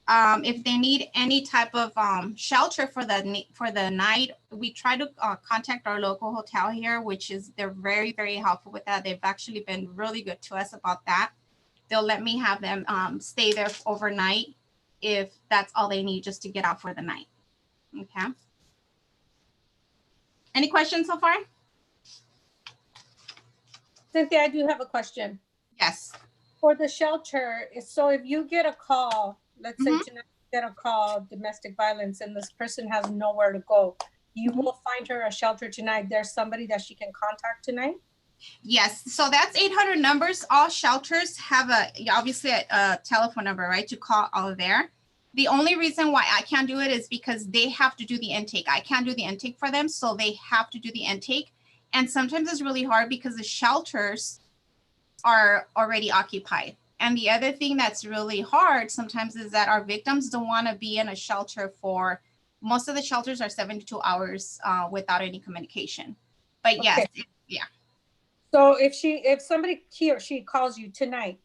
If they need any type of shelter for the night, we try to contact our local hotel here, which is, they're very, very helpful with that. They've actually been really good to us about that. They'll let me have them stay there overnight if that's all they need, just to get out for the night. Okay. Any questions so far? Cynthia, I do have a question. Yes. For the shelter, so if you get a call, let's say tonight you get a call, domestic violence, and this person has nowhere to go, you will find her a shelter tonight. There's somebody that she can contact tonight? Yes, so that's 800 numbers. All shelters have obviously a telephone number, right, to call all there. The only reason why I can't do it is because they have to do the intake. I can't do the intake for them, so they have to do the intake. And sometimes it's really hard because the shelters, are already occupied. And the other thing that's really hard sometimes is that our victims don't want to be in a shelter for, most of the shelters are 72 hours without any communication. But yes, Okay. yeah. So if somebody, he or she calls you tonight,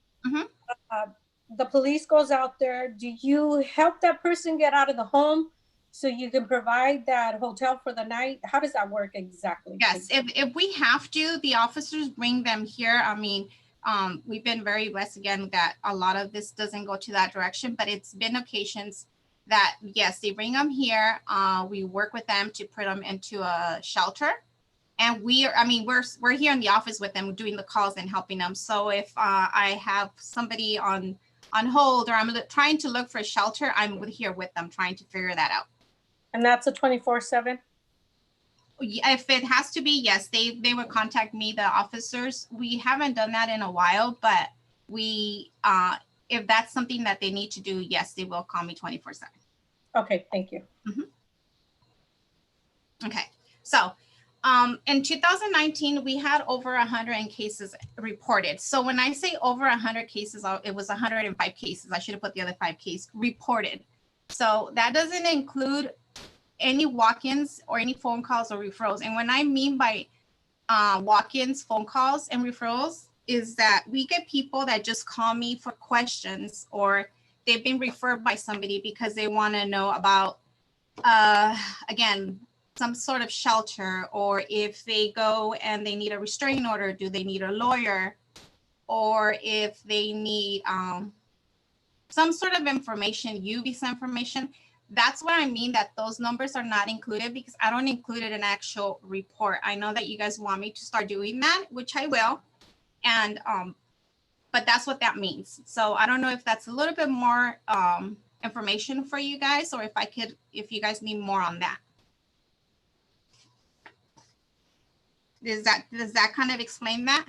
the police goes out there, do you help that person get out of the home so you can provide that hotel for the night? How does that work exactly? Yes, if we have to, the officers bring them here. I mean, we've been very blessed again that a lot of this doesn't go to that direction, but it's been occasions that yes, they bring them here. We work with them to put them into a shelter. And we're here in the office with them doing the calls and helping them. So if I have somebody on hold or I'm trying to look for a shelter, I'm here with them trying to figure that out. And that's a 24/7? If it has to be, yes, they would contact me, the officers. We haven't done that in a while, but we if that's something that they need to do, yes, they will call me 24/7. Okay, thank you. Okay, so in 2019, we had over 100 cases reported. So when I say over 100 cases, it was 105 cases. I should have put the other 5 cases reported. So that doesn't include any walk-ins or any phone calls or referrals. And when I mean by walk-ins, phone calls, and referrals is that we get people that just call me for questions, or they've been referred by somebody because they want to know about, again, some sort of shelter, or if they go and they need a restraining order, do they need a lawyer, or if they need some sort of information, visa information. That's what I mean that those numbers are not included, because I don't include it in an actual report. I know that you guys want me to start doing that, which I will. And, but that's what that means. So I don't know if that's a little bit more information for you guys, or if you guys need more on that. Does that kind of explain that?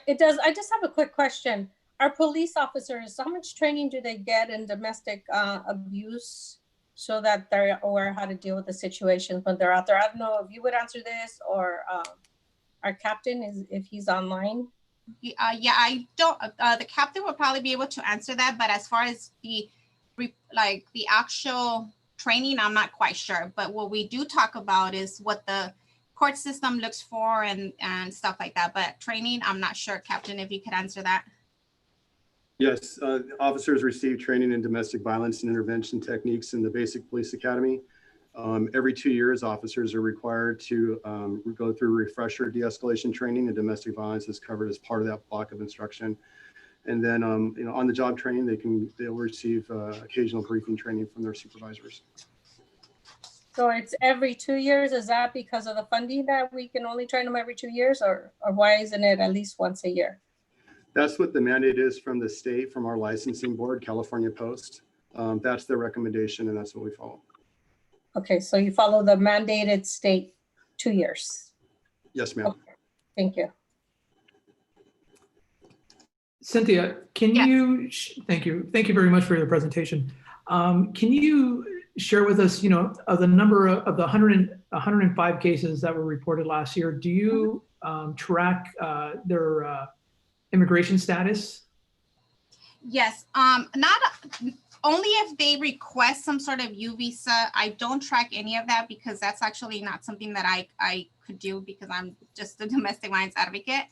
It does. I just have a quick question. Our police officers, how much training do they get in domestic abuse so that they're aware how to deal with the situations when they're out there? I don't know if you would answer this, or our captain, if he's online. Yeah, I don't. The captain will probably be able to answer that, but as far as the actual training, I'm not quite sure. But what we do talk about is what the court system looks for and stuff like that. But training, I'm not sure, Captain, if you could answer that. Yes, officers receive training in domestic violence and intervention techniques in the Basic Police Academy. Every 2 years, officers are required to go through refresher de-escalation training, and domestic violence is covered as part of that block of instruction. And then, on the job training, they'll receive occasional briefing training from their supervisors. So it's every 2 years. Is that because of the funding that we can only train them every 2 years, or why isn't it at least once a year? That's what the mandate is from the state, from our licensing board, California Post. That's their recommendation, and that's what we follow. Okay, so you follow the mandated state 2 years. Yes, ma'am. Okay, thank you. Cynthia, can you, thank you very much for your presentation. Can you share with us, of the number of the 105 cases that were reported last year, do you track their immigration status? Yes, only if they request some sort of U visa. I don't track any of that because that's actually not something that I could do, because I'm just a domestic violence advocate.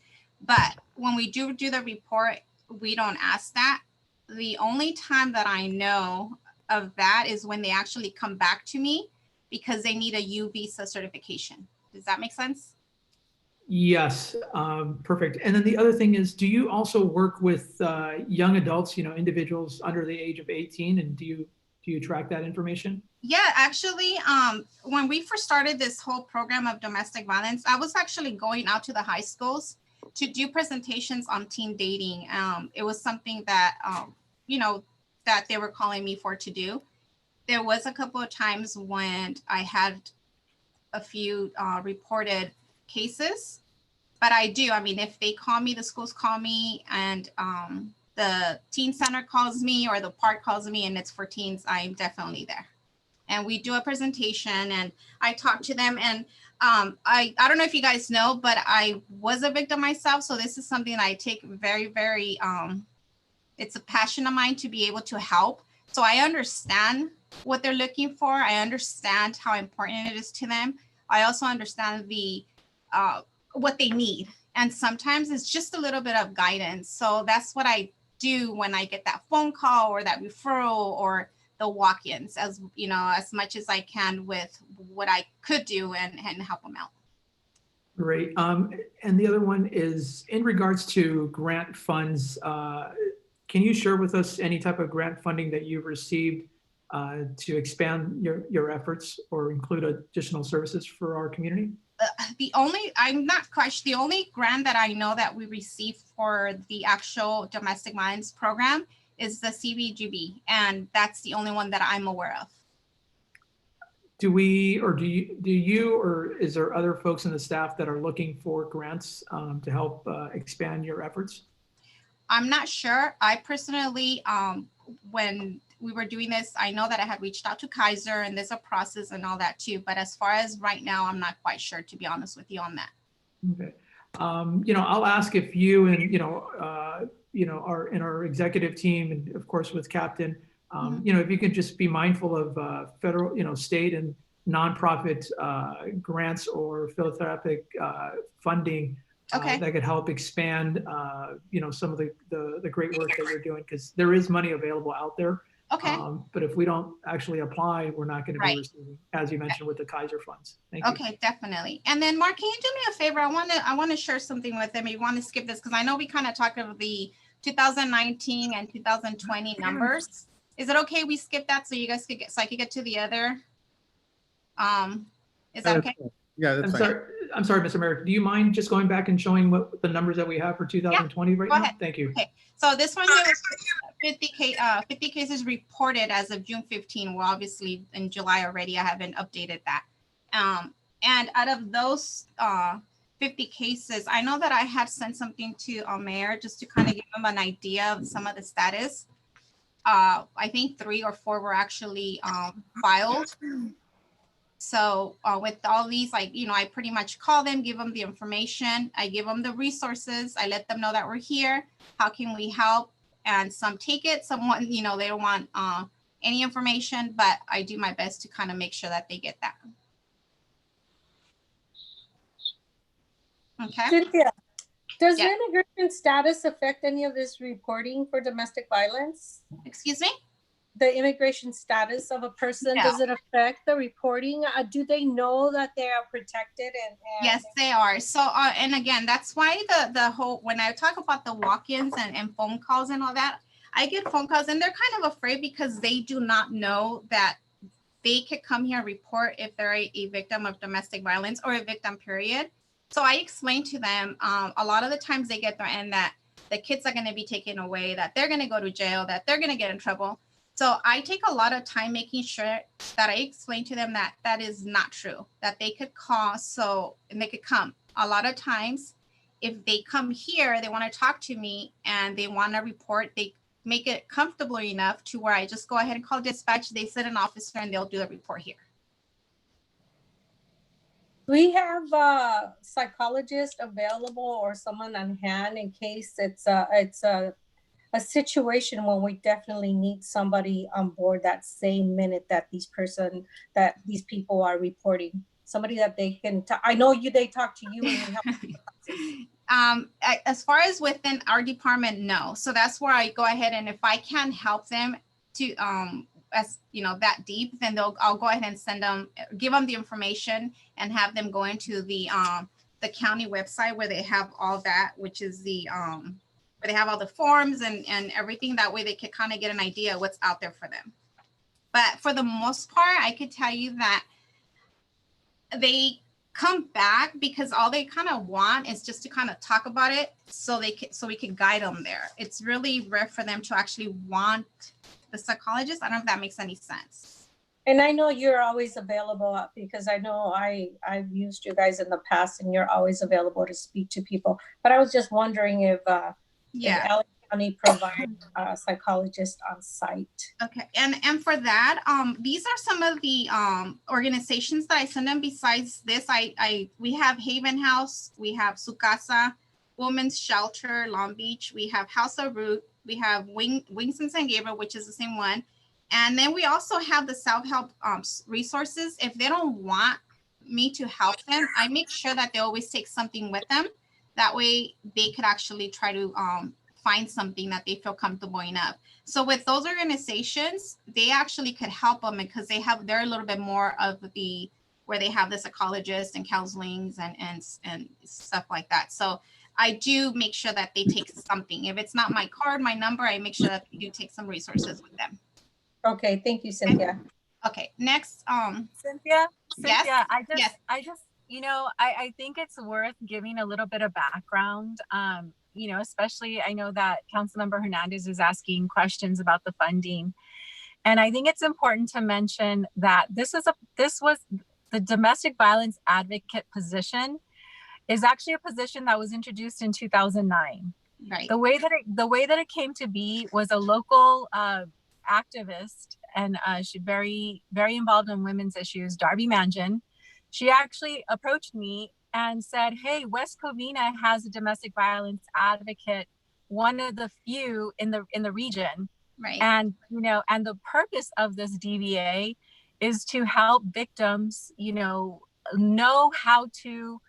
But when we do the report, we don't ask that. The only time that I know of that is when they actually come back to me because they need a U visa certification. Does that make sense? Yes, perfect. And then the other thing is, do you also work with young adults, individuals under the age of 18, and do you track that information? Yeah, actually, when we first started this whole program of domestic violence, I was actually going out to the high schools to do presentations on teen dating. It was something that, that they were calling me for to do. There was a couple of times when I had a few reported cases, but I do. I mean, if they call me, the schools call me, and the teen center calls me, or the park calls me, and it's for teens, I'm definitely there. and we do a presentation, and I talk to them. And I don't know if you guys know, but I was a victim myself. So this is something I take very, very, it's a passion of mine to be able to help. So I understand what they're looking for. I understand how important it is to them. I also understand the what they need. And sometimes it's just a little bit of guidance. So that's what I do when I get that phone call or that referral or the walk-ins, as you know, as much as I can with what I could do and help them out. Great. And the other one is in regards to grant funds. Can you share with us any type of grant funding that you've received to expand your efforts or include additional services for our community? I'm not quite sure. The only grant that I know that we received for the actual domestic violence program is the CBGB, and that's the only one that I'm aware of. Do you, or is there other folks in the staff that are looking for grants to help expand your efforts? I'm not sure. I personally, when we were doing this, I know that I had reached out to Kaiser, and there's a process and all that too. But as far as right now, I'm not quite sure, to be honest with you on that. Okay. You know, I'll ask if you and, are in our executive team, and of course with Captain, you know, if you could just be mindful of federal, state and nonprofit grants or philanthropic funding that could help expand, some of the great work that you're doing, because there is money available out there. Okay. But if we don't actually apply, we're not going to be receiving, as you mentioned, with the Kaiser funds. Thank you. Okay, definitely. And then Mark, can you do me a favor? I want to share something with them. You want to skip this because I know we kind of talked about the 2019 and 2020 numbers. Is it okay we skip that so you guys could get, so I could get to the other? Is that okay? Yeah, that's fine. I'm sorry, Mr. Merrick. Do you mind just going back and showing what the numbers that we have for 2020 right now? Ahead. Thank you. Okay, so this one here is 50 cases reported as of June 15. Well, obviously in July already, I haven't updated that. And out of those 50 cases, I know that I had sent something to Mayor just to kind of give him an idea of some of the status. I think 3 or 4 were actually filed. So with all these, I pretty much call them, give them the information. I give them the resources. I let them know that we're here. How can we help? And some take it, someone, they don't want any information, but I do my best to kind of make sure that they get that. Okay. Cynthia, does the immigration status affect any of this reporting for domestic violence? Excuse me? The immigration status of a person, does it affect the reporting? Do they know that they are protected? And yes, they are. So, and again, that's why the whole, when I talk about the walk-ins and phone calls and all that, I get phone calls and they're kind of afraid because they do not know that they could come here and report if they're a victim of domestic violence or a victim, period. So I explain to them, a lot of the times they get threatened that the kids are going to be taken away, that they're going to go to jail, that they're going to get in trouble. So I take a lot of time making sure that I explain to them that that is not true, that they could call and they could come. A lot of times, if they come here, they want to talk to me and they want to report, they make it comfortable enough to where I just go ahead and call dispatch. They send an officer and they'll do the report here. We have a psychologist available or someone on hand in case it's a situation when we definitely need somebody on board that same minute that these people are reporting. Somebody that they can I know they talk to you and you help. As far as within our department, no. So that's where I go ahead, and if I can help them to that deep, then I'll go ahead and send them, give them the information and have them go into the county website where they have all that, which is the where they have all the forms and everything. That way they can kind of get an idea of what's out there for them. But for the most part, I could tell you that they come back because all they kind of want is just to kind of talk about it so we can guide them there. It's really rare for them to actually want the psychologist. I don't know if that makes any sense. And I know you're always available because I know I've used you guys in the past and you're always available to speak to people. But I was just wondering if Alex County provide a psychologist on site. Okay, and for that, these are some of the organizations that I send them. Besides this, we have Haven House, we have Sukasa, Women's Shelter, Long Beach, we have House of Root, we have Wings in San Gabriel, which is the same one, and then we also have the self-help resources. If they don't want me to help them, I make sure that they always take something with them. That way, they could actually try to find something that they feel comfortable enough. So with those organizations, they actually could help them because they're a little bit more of the where they have the psychologists and counselings and stuff like that. So I do make sure that they take something. If it's not my card, my number, I make sure that they do take some resources with them. Okay, thank you, Cynthia. Okay, next, Cynthia, yes, I just, I think it's worth giving a little bit of background. Especially I know that Councilmember Hernandez is asking questions about the funding. And I think it's important to mention that this was the domestic violence advocate position is actually a position that was introduced in 2009. right. The way that it came to be was a local activist, and she's very, very involved in women's issues, Darby Mangan. She actually approached me and said, hey, West Covina has a domestic violence advocate, one of the few in the region. Right. And, and the purpose of this DVA is to help victims, know how to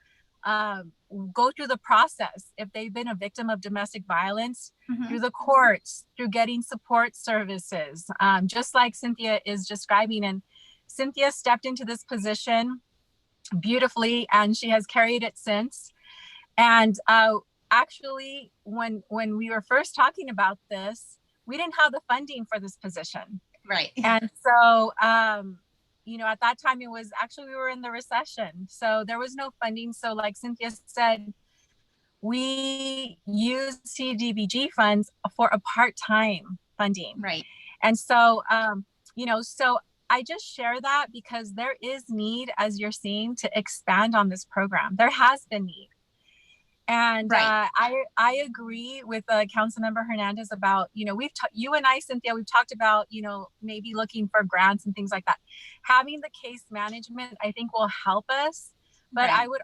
go through the process if they've been a victim of domestic violence, through the courts, through getting support services, just like Cynthia is describing. And Cynthia stepped into this position beautifully, and she has carried it since. And actually, when we were first talking about this, we didn't have the funding for this position. Right. And so, at that time, we were in the recession. So there was no funding. So like Cynthia said, we use CDBG funds for a part-time funding. Right. And so, so I just share that because there is need, as you're seeing, to expand on this program. There has been need. And right. I agree with Councilmember Hernandez about, you and I, Cynthia, we've talked about, maybe looking for grants and things like that. Having the case management, I think, will help us. But right. I would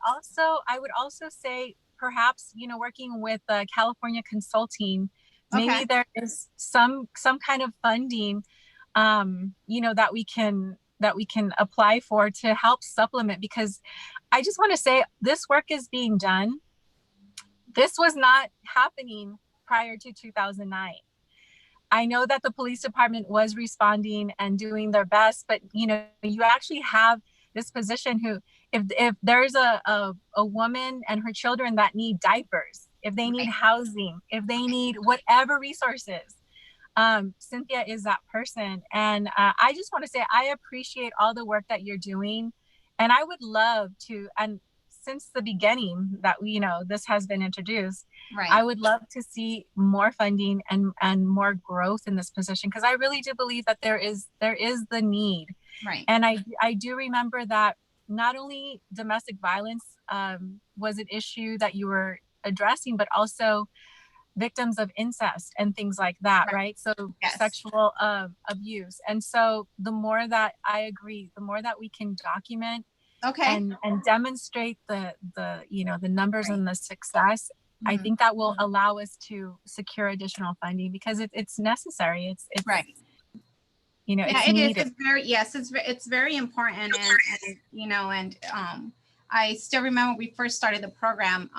also say perhaps, working with California Consulting, maybe there is some kind of funding, that we can apply for to help supplement, because I just want to say this work is being done. This was not happening prior to 2009. I know that the police department was responding and doing their best, but you actually have this position who, if there's a woman and her children that need diapers, if they need housing, if they need whatever resources, Cynthia is that person. And I just want to say, I appreciate all the work that you're doing. And I would love to, and since the beginning that this has been introduced, right. I would love to see more funding and more growth in this position, because I really do believe that there is the need. Right. And I do remember that not only domestic violence was an issue that you were addressing, but also victims of incest and things like that, right? So sexual abuse. And so the more that I agree, the more that we can document and demonstrate the numbers and the success, I think that will allow us to secure additional funding, because it's necessary. It's right. It's it needed. is. It's very important. And I still remember when we first started the program,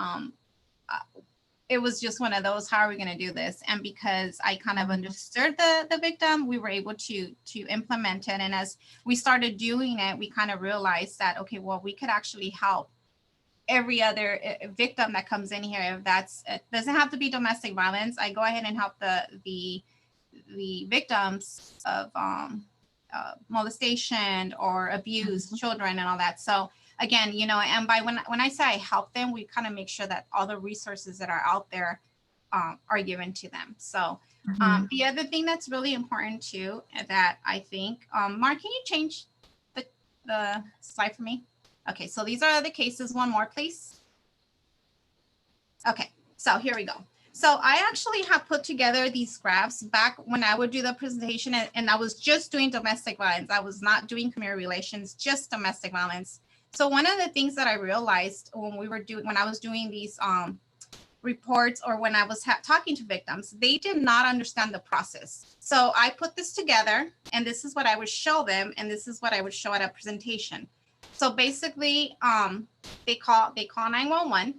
it was just one of those, how are we going to do this? And because I kind of understood the victim, we were able to implement it. And as we started doing it, we kind of realized that, okay, well, we could actually help every other victim that comes in here. If it doesn't have to be domestic violence. I go ahead and help the victims of molestation or abuse, children and all that. So again, and by when I say I help them, we kind of make sure that all the resources that are out there are given to them. So the other thing that's really important too, that I think, Mark, can you change the slide for me? Okay, so these are the cases. One more, please. Okay, so here we go. So I actually have put together these graphs back when I would do the presentation, and I was just doing domestic violence. I was not doing community relations, just domestic violence. So one of the things that I realized when I was doing these reports, or when I was talking to victims, they did not understand the process. So I put this together, and this is what I would show them, and this is what I would show at a presentation. So basically, they call 911.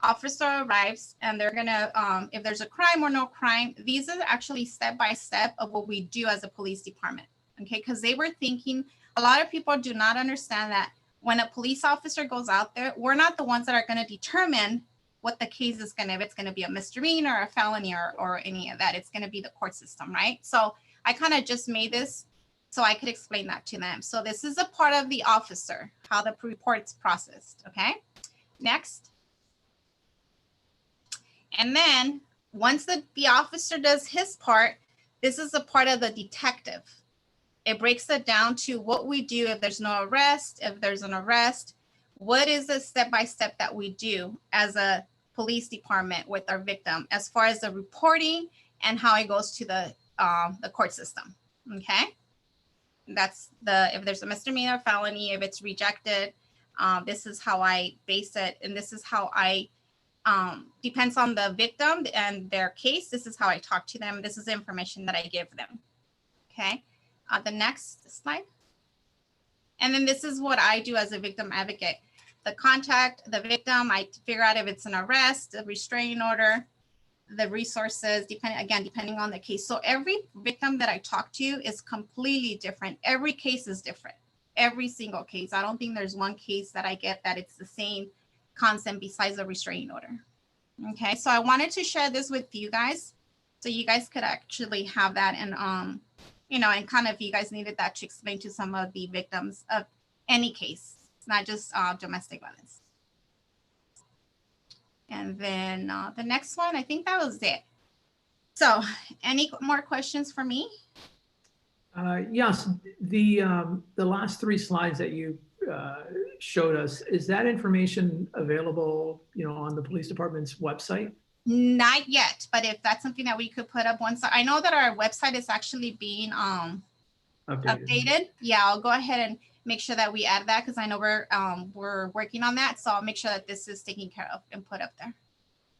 Officer arrives, and they're gonna, if there's a crime or no crime, these are actually step by step of what we do as a police department. Okay, because they were thinking, a lot of people do not understand that when a police officer goes out there, we're not the ones that are going to determine what the case is going to, if it's going to be a misdemeanor or a felony or any of that. It's going to be the court system, right? So I kind of just made this so I could explain that to them. So this is a part of the officer, how the report's processed. Okay, next. And then once the officer does his part, this is a part of the detective. It breaks it down to what we do if there's no arrest, if there's an arrest, what is the step-by-step that we do as a police department with our victim, as far as the reporting and how it goes to the court system, okay? That's if there's a misdemeanor, felony, if it's rejected, this is how I base it, and this is how I depends on the victim and their case. This is how I talk to them. This is the information that I give them. Okay, the next slide. And then this is what I do as a victim advocate. The contact the victim, I figure out if it's an arrest, a restraining order, the resources, depending on the case. So every victim that I talk to is completely different. Every case is different. Every single case. I don't think there's one case that I get that it's the same concept besides a restraining order. Okay, so I wanted to share this with you guys so you guys could actually have that, and and kind of, if you guys needed that to explain to some of the victims of any case. It's not just domestic violence. And then the next one, I think that was it. So any more questions for me? Yes, the last 3 slides that you showed us, is that information available, on the police department's website? Not yet, but if that's something that we could put up once, I know that our website is actually being updated. Yeah, I'll go ahead and make sure that we add that, because I know we're working on that. So I'll make sure that this is taken care of and put up there.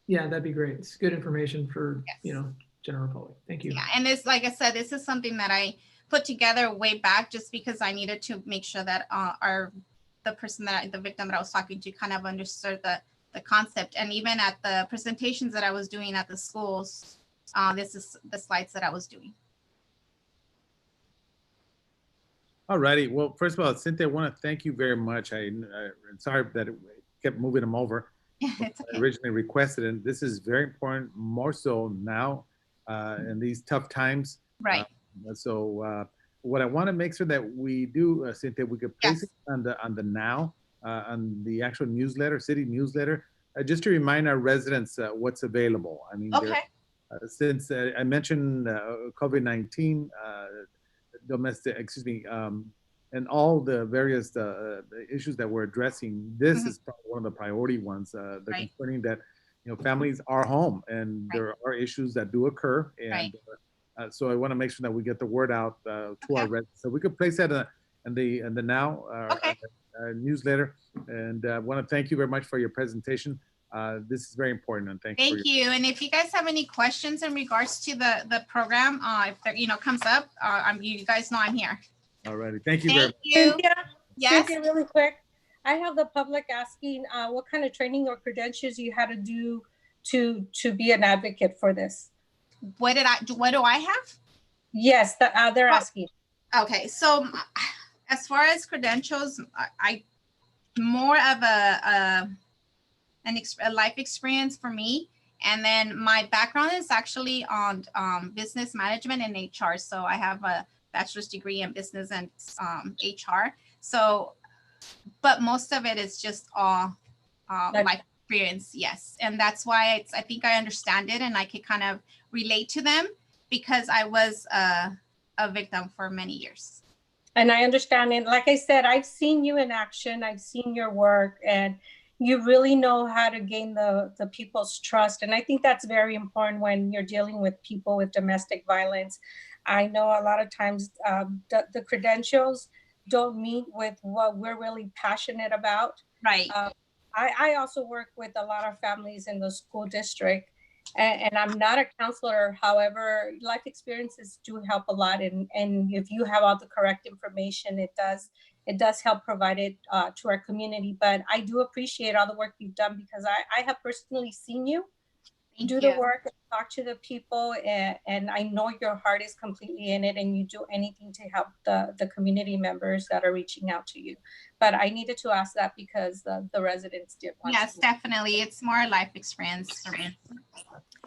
Yeah, that'd be great. It's good information for, yes, general public. Thank you. Yeah, and this, like I said, this is something that I put together way back just because I needed to make sure that the victim that I was talking to kind of understood the concept. And even at the presentations that I was doing at the schools, this is the slides that I was doing. All righty. Well, first of all, Cynthia, I want to thank you very much. I'm sorry that it kept moving them over. It's okay. I originally requested, and this is very important, more so now in these tough times. Right. So what I want to make sure that we do, Cynthia, we could place it on the now, on the actual newsletter, city newsletter, just to remind our residents what's available. I mean, Okay. Since I mentioned COVID-19, and all the various issues that we're addressing, this is probably one of the priority ones. Concerning that, families are home, and there are issues that do occur, and so I want to make sure that we get the word out to our residents. So we could place that in the now newsletter. And I want to thank you very much for your presentation. This is very important, and thank you. And if you guys have any questions in regards to the program, if there comes up, you guys know I'm here. All righty. Thank you very much. Cynthia, Yes. Cynthia, really quick. I have the public asking what kind of training or credentials you had to do to be an advocate for this. What do I have? Yes, they're asking. Okay, so as far as credentials, I more of a life experience for me, and then my background is actually on business management and HR. So I have a bachelor's degree in business and HR. So, but most of it is just all life experience, yes, and that's why I think I understand it, and I could kind of relate to them because I was a victim for many years. And I understand. And like I said, I've seen you in action. I've seen your work, and you really know how to gain the people's trust. And I think that's very important when you're dealing with people with domestic violence. I know a lot of times the credentials don't meet with what we're really passionate about. Right. I also work with a lot of families in the school district, and I'm not a counselor. However, life experiences do help a lot. And if you have all the correct information, it does help provide it to our community. But I do appreciate all the work you've done, because I have personally seen you do the work and talk to the people, and I know your heart is completely in it, and you do anything to help the community members that are reaching out to you. But I needed to ask that because the residents did want Yes, to. definitely. It's more life experience for me.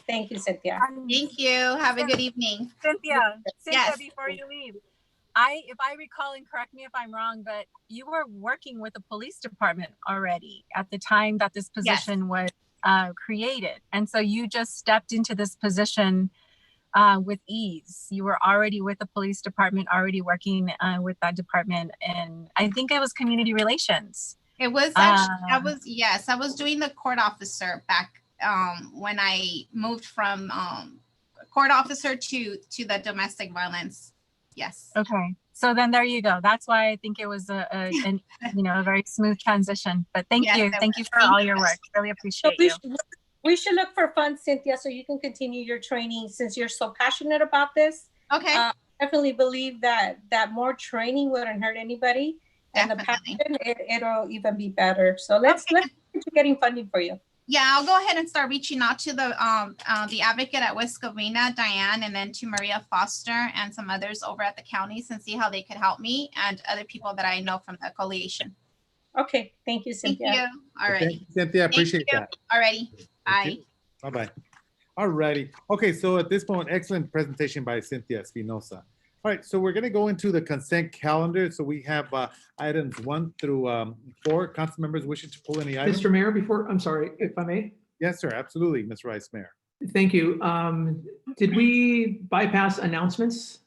Thank you, Cynthia. Thank you. Have a good evening. Cynthia, Yes. before you leave, if I recall, and correct me if I'm wrong, but you were working with the police department already at the time that this position was created. And so you just stepped into this position with ease. You were already with the police department, already working with that department. And I think it was community relations. It was actually, I was doing the court officer back when I moved from court officer to the domestic violence. Yes. Okay. So then there you go. That's why I think it was a very smooth transition. But thank you. Thank you for all your work. Really appreciate you. We should look for funds, Cynthia, so you can continue your training since you're so passionate about this. Okay. Definitely believe that more training wouldn't hurt anybody. And Definitely. the passion, it'll even be better. So let's get to getting funding for you. Yeah, I'll go ahead and start reaching out to the advocate at West Covina, Diane, and then to Maria Foster and some others over at the counties, and see how they could help me and other people that I know from the coalition. Okay, thank you, Cynthia. Thank you. All right. Thank you, Cynthia, I appreciate that. All righty. Bye. Bye-bye. All righty. Okay, so at this point, excellent presentation by Cynthia Espinosa. All right, so we're going to go into the consent calendar. So we have items 1 through 4. Council members wishing to pull any items? Mr. Mayor, I'm sorry, if I may. Yes, sir, absolutely, Ms. Rice, Mayor. Thank you. Did we bypass announcements?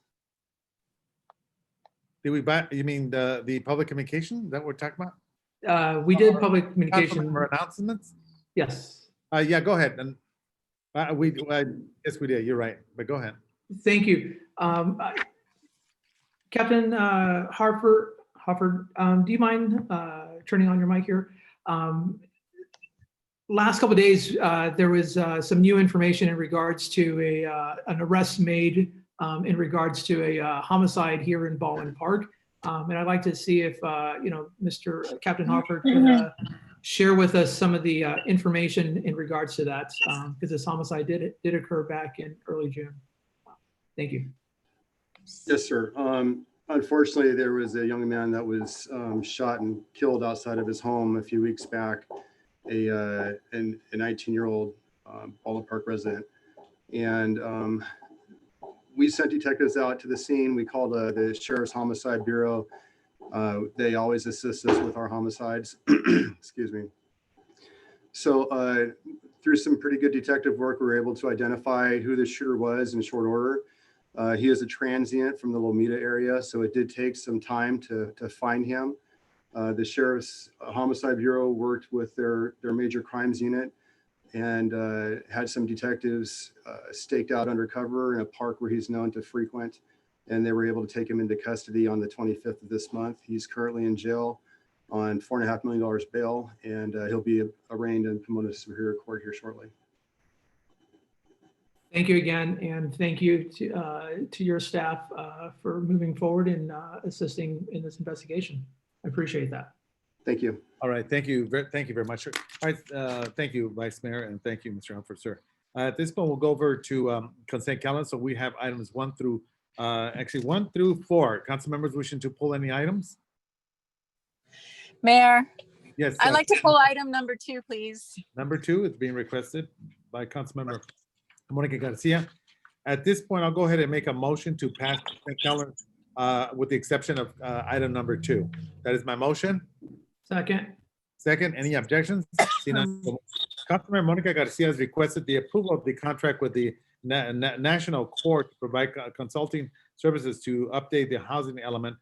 Did we you mean the public communication that we're talking about? We did public communication. Councilmember announcements? Yes. Yeah, go ahead. And yes, we did. You're right, but go ahead. Thank you. Captain Harford, do you mind turning on your mic here? Last couple of days, there was some new information in regards to an arrest made in regards to a homicide here in Baldwin Park. And I'd like to see if, Mr. Captain Harford could share with us some of the information in regards to that, because this homicide did occur back in early June. Thank you. Yes, sir. Unfortunately, there was a young man that was shot and killed outside of his home a few weeks back, a 19-year-old Baldwin Park resident. And we sent detectives out to the scene. We called the Sheriff's Homicide Bureau. They always assist us with our homicides. Excuse me. So through some pretty good detective work, we were able to identify who the shooter was in short order. He is a transient from the Lomita area, so it did take some time to find him. The Sheriff's Homicide Bureau worked with their major crimes unit and had some detectives staked out undercover in a park where he's known to frequent, and they were able to take him into custody on the 25th of this month. He's currently in jail on $4.5 million bail, and he'll be arraigned and promoted to Superior Court here shortly. Thank you again, and thank you to your staff for moving forward and assisting in this investigation. I appreciate that. Thank you. All right, thank you. Thank you very much, sir. All right, thank you, Vice Mayor, and thank you, Mr. Humphord, sir. At this point, we'll go over to consent calendar. So we have items 1 through 4. Council members wishing to pull any items? Mayor, Yes. I'd like to pull item number 2, please. Number 2 is being requested by Councilmember Monica Garcia. At this point, I'll go ahead and make a motion to pass the calendar with the exception of item number 2. That is my motion. Second. Second, any objections? See none. Councilmember Monica Garcia has requested the approval of the contract with the National Court to provide consulting services to update the housing element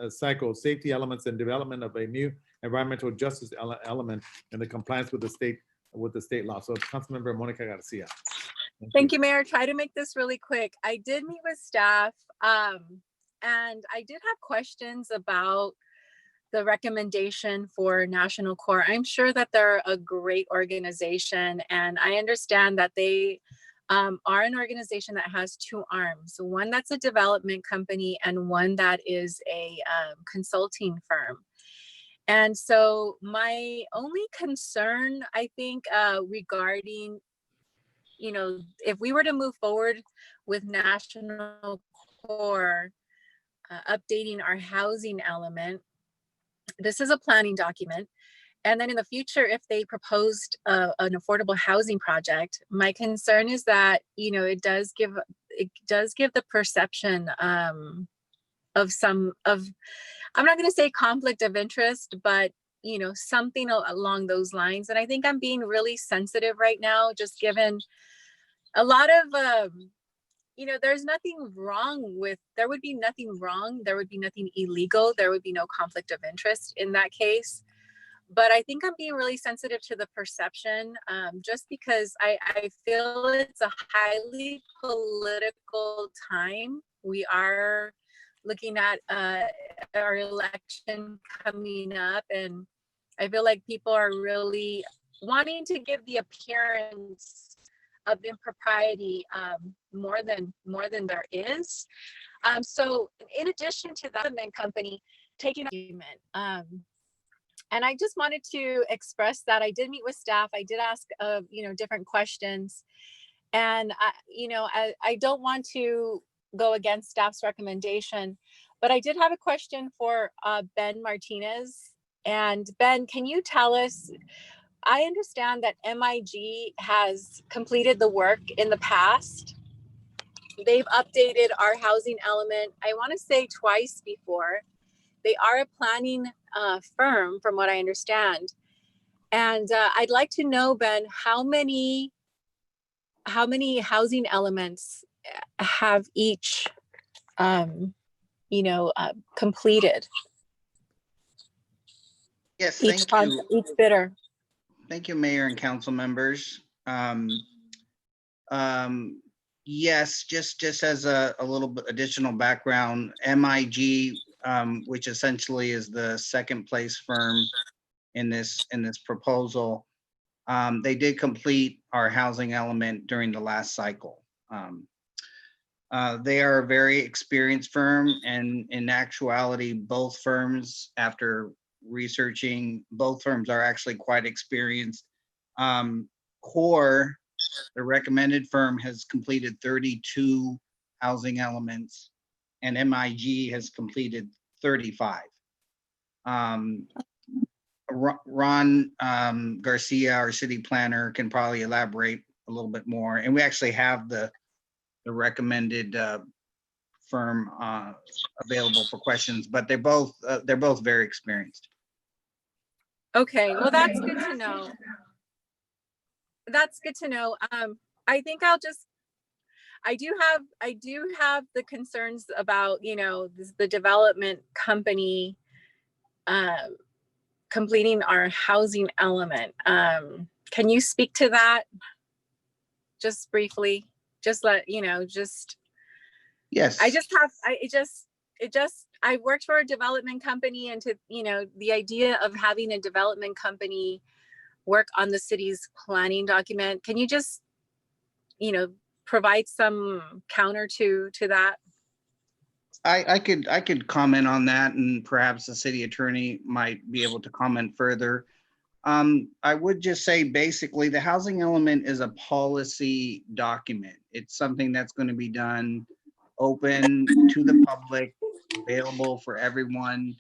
cycle safety elements and development of a new environmental justice element in the compliance with the state law. So Councilmember Monica Garcia. Thank you, Mayor. Try to make this really quick. I did meet with staff, and I did have questions about the recommendation for National Core. I'm sure that they're a great organization, and I understand that they are an organization that has two arms, one that's a development company and one that is a consulting firm. And so my only concern, I think, regarding, you know, if we were to move forward with National Core, updating our housing element, this is a planning document. And then in the future, if they proposed an affordable housing project, my concern is that, you know, it does give the perception of I'm not going to say conflict of interest, but, you know, something along those lines. And I think I'm being really sensitive right now, just given a lot of, you know, there would be nothing wrong. There would be nothing illegal. There would be no conflict of interest in that case. But I think I'm being really sensitive to the perception, just because I feel it's a highly political time. We are looking at our election coming up, and I feel like people are really wanting to give the appearance of impropriety more than there is. So in addition to that, the company taking argument. And I just wanted to express that I did meet with staff. I did ask, you know, different questions, and I don't want to go against staff's recommendation, but I did have a question for Ben Martinez. And Ben, can you tell us? I understand that MIG has completed the work in the past. They've updated our housing element, I want to say twice before. They are a planning firm, from what I understand. And I'd like to know, Ben, how many housing elements have each, completed? Yes, thank you. Each bidder. Thank you, Mayor and council members. Yes, just as a little bit additional background, MIG, which essentially is the second place firm in this proposal, they did complete our housing element during the last cycle. They are a very experienced firm, and in actuality, both firms, after researching, both firms are actually quite experienced. Core, the recommended firm, has completed 32 housing elements, and MIG has completed 35. Ron Garcia, our city planner, can probably elaborate a little bit more. And we actually have the recommended firm available for questions, but they're both very experienced. Okay, well, that's good to know. That's good to know. I think I do have the concerns about, you know, the development company completing our housing element. Can you speak to that just briefly? Just let, you know, just. Yes. I worked for a development company, and the idea of having a development company work on the city's planning document. Can you just, provide some counter to that? I could comment on that, and perhaps the city attorney might be able to comment further. I would just say, basically, the housing element is a policy document. It's something that's going to be done open to the public, available for everyone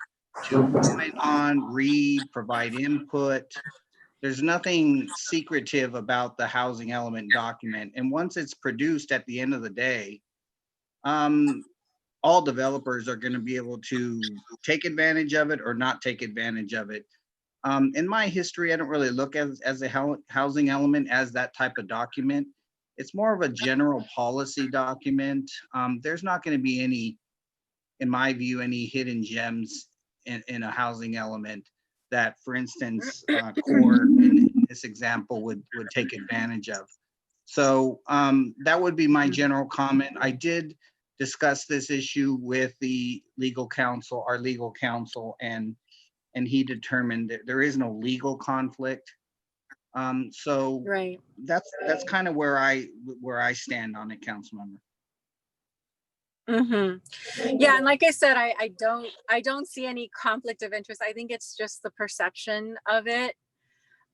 to comment on, read, provide input. There's nothing secretive about the housing element document. And once it's produced, at the end of the day, all developers are going to be able to take advantage of it or not take advantage of it. In my history, I don't really look at as a housing element as that type of document. It's more of a general policy document. There's not going to be in my view, any hidden gems in a housing element that, for instance, Core in this example would take advantage of. So that would be my general comment. I did discuss this issue with the legal counsel, our legal counsel, and he determined that there is no legal conflict. So Right. that's kind of where I stand on it, council member. Yeah, and like I said, I don't see any conflict of interest. I think it's just the perception of it.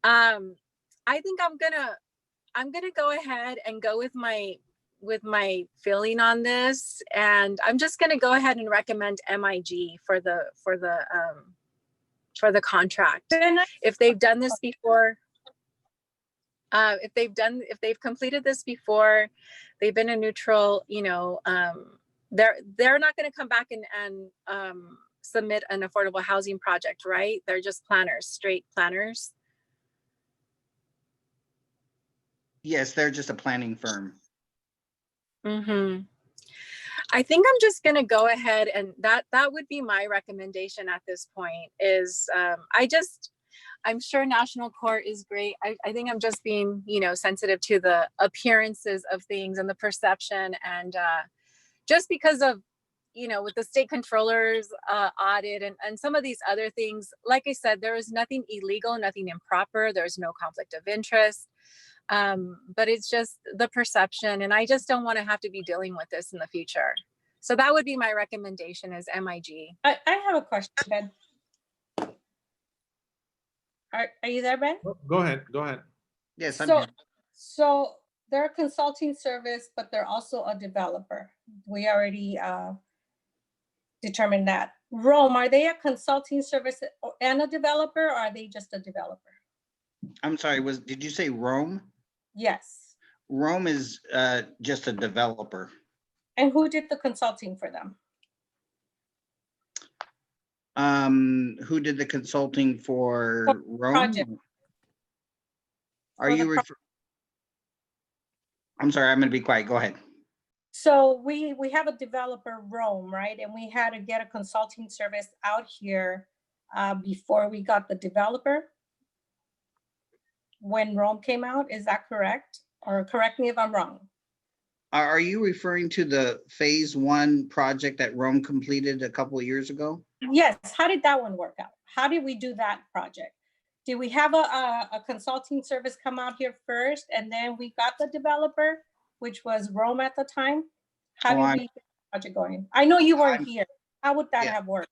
I think I'm gonna go ahead and go with my feeling on this, and I'm just gonna go ahead and recommend MIG for the contract. If they've done this before, if they've completed this before, they've been a neutral, you know, they're not going to come back and submit an affordable housing project, right? They're just planners, straight planners. Yes, they're just a planning firm. I think I'm just going to go ahead, and that would be my recommendation at this point. Is I'm sure National Court is great. I think I'm just being, you know, sensitive to the appearances of things and the perception, and just because of, you know, with the state controller's audit and some of these other things, like I said, there is nothing illegal, nothing improper. There's no conflict of interest. But it's just the perception, and I just don't want to have to be dealing with this in the future. So that would be my recommendation, is MIG. I have a question, Ben. Are you there, Ben? Go ahead. Yes, I'm here. So they're a consulting service, but they're also a developer. We already determined that. Rome, are they a consulting service and a developer, or are they just a developer? I'm sorry, did you say Rome? Yes. Rome is just a developer. And who did the consulting for them? Who did the consulting for Rome? Project. Are you I'm sorry, I'm going to be quiet. Go ahead. So we have a developer, Rome, right? And we had to get a consulting service out here before we got the developer when Rome came out. Is that correct? Or correct me if I'm wrong. Are you referring to the phase 1 project that Rome completed a couple of years ago? Yes. How did that one work out? How did we do that project? Did we have a consulting service come out here first, and then we got the developer, which was Rome at the time? How did we get the project going? I know you weren't here. How would that have worked?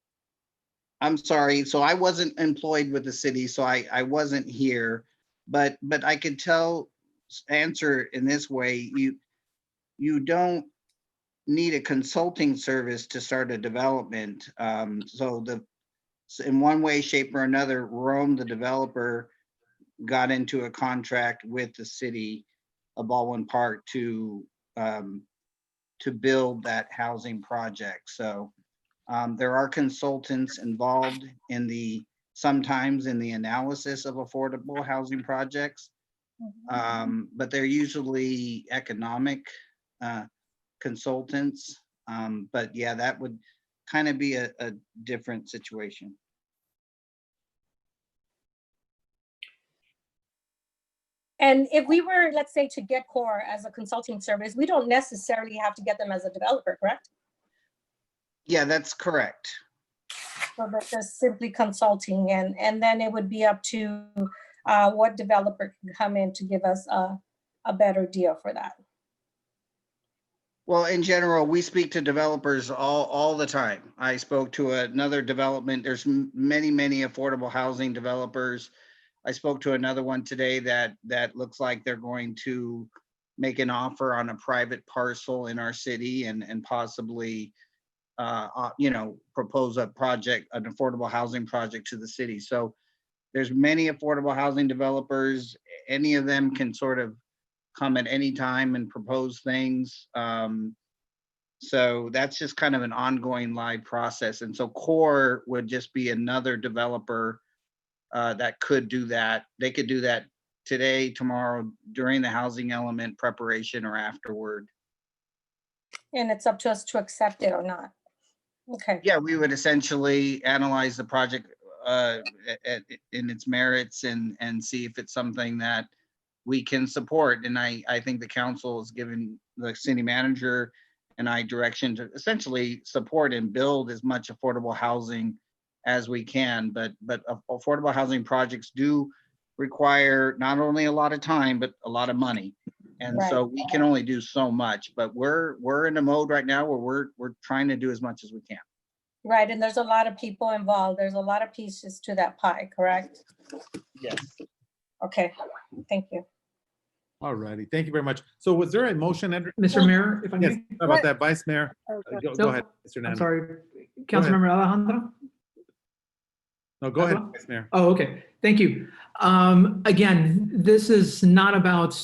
I'm sorry. So I wasn't employed with the city, so I wasn't here. But I could answer in this way. You don't need a consulting service to start a development. So in one way, shape, or another, Rome, the developer, got into a contract with the city of Baldwin Park to build that housing project. So there are consultants involved sometimes in the analysis of affordable housing projects, but they're usually economic consultants. But yeah, that would kind of be a different situation. And if we were, let's say, to get Core as a consulting service, we don't necessarily have to get them as a developer, correct? Yeah, that's correct. So that's just simply consulting, and then it would be up to what developer can come in to give us a better deal for that. Well, in general, we speak to developers all the time. I spoke to another development. There's many affordable housing developers. I spoke to another one today that looks like they're going to make an offer on a private parcel in our city and possibly, propose an affordable housing project to the city. So there's many affordable housing developers. Any of them can sort of come at any time and propose things. So that's just kind of an ongoing live process. And so Core would just be another developer that could do that. They could do that today, tomorrow, during the housing element preparation or afterward. And it's up to us to accept it or not. Okay, Yeah, we would essentially analyze the project in its merits and see if it's something that we can support. And I think the council has given the city manager and I direction to essentially support and build as much affordable housing as we can. But affordable housing projects do require not only a lot of time, but a lot of money. And so we can only do so much, but we're in a mode right now where we're trying to do as much as we can. right, and there's a lot of people involved. There's a lot of pieces to that pie, correct? Yes. Okay, thank you. All righty, thank you very much. So was there a motion, Andrew? Mr. Mayor, if I Yes, may? how about that, Vice Mayor? Go ahead, Mr. I'm Nando. sorry, Councilmember Alejandro? No, go ahead, Vice Mayor. Oh, okay. Thank you. Again, this is not about,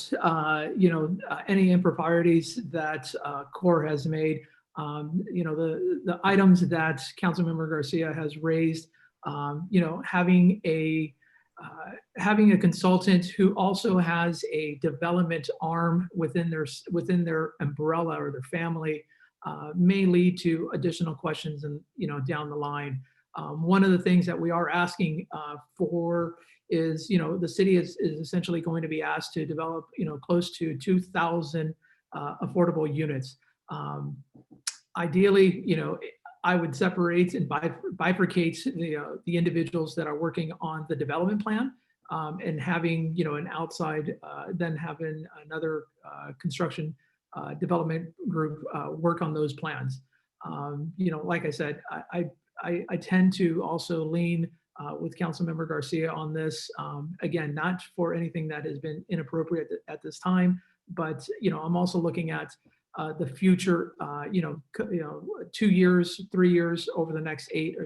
any improprieties that CORE has made. The items that Councilmember Garcia has raised, having a consultant who also has a development arm within their umbrella or their family may lead to additional questions and, down the line. One of the things that we are asking for is, the city is essentially going to be asked to develop, close to 2,000 affordable units. Ideally, I would separate and bifurcate the individuals that are working on the development plan and having, an outside, then having another construction development group work on those plans. Like I said, I tend to also lean with Councilmember Garcia on this. Again, not for anything that has been inappropriate at this time, but I'm also looking at the future. 2 years, 3 years over the next 8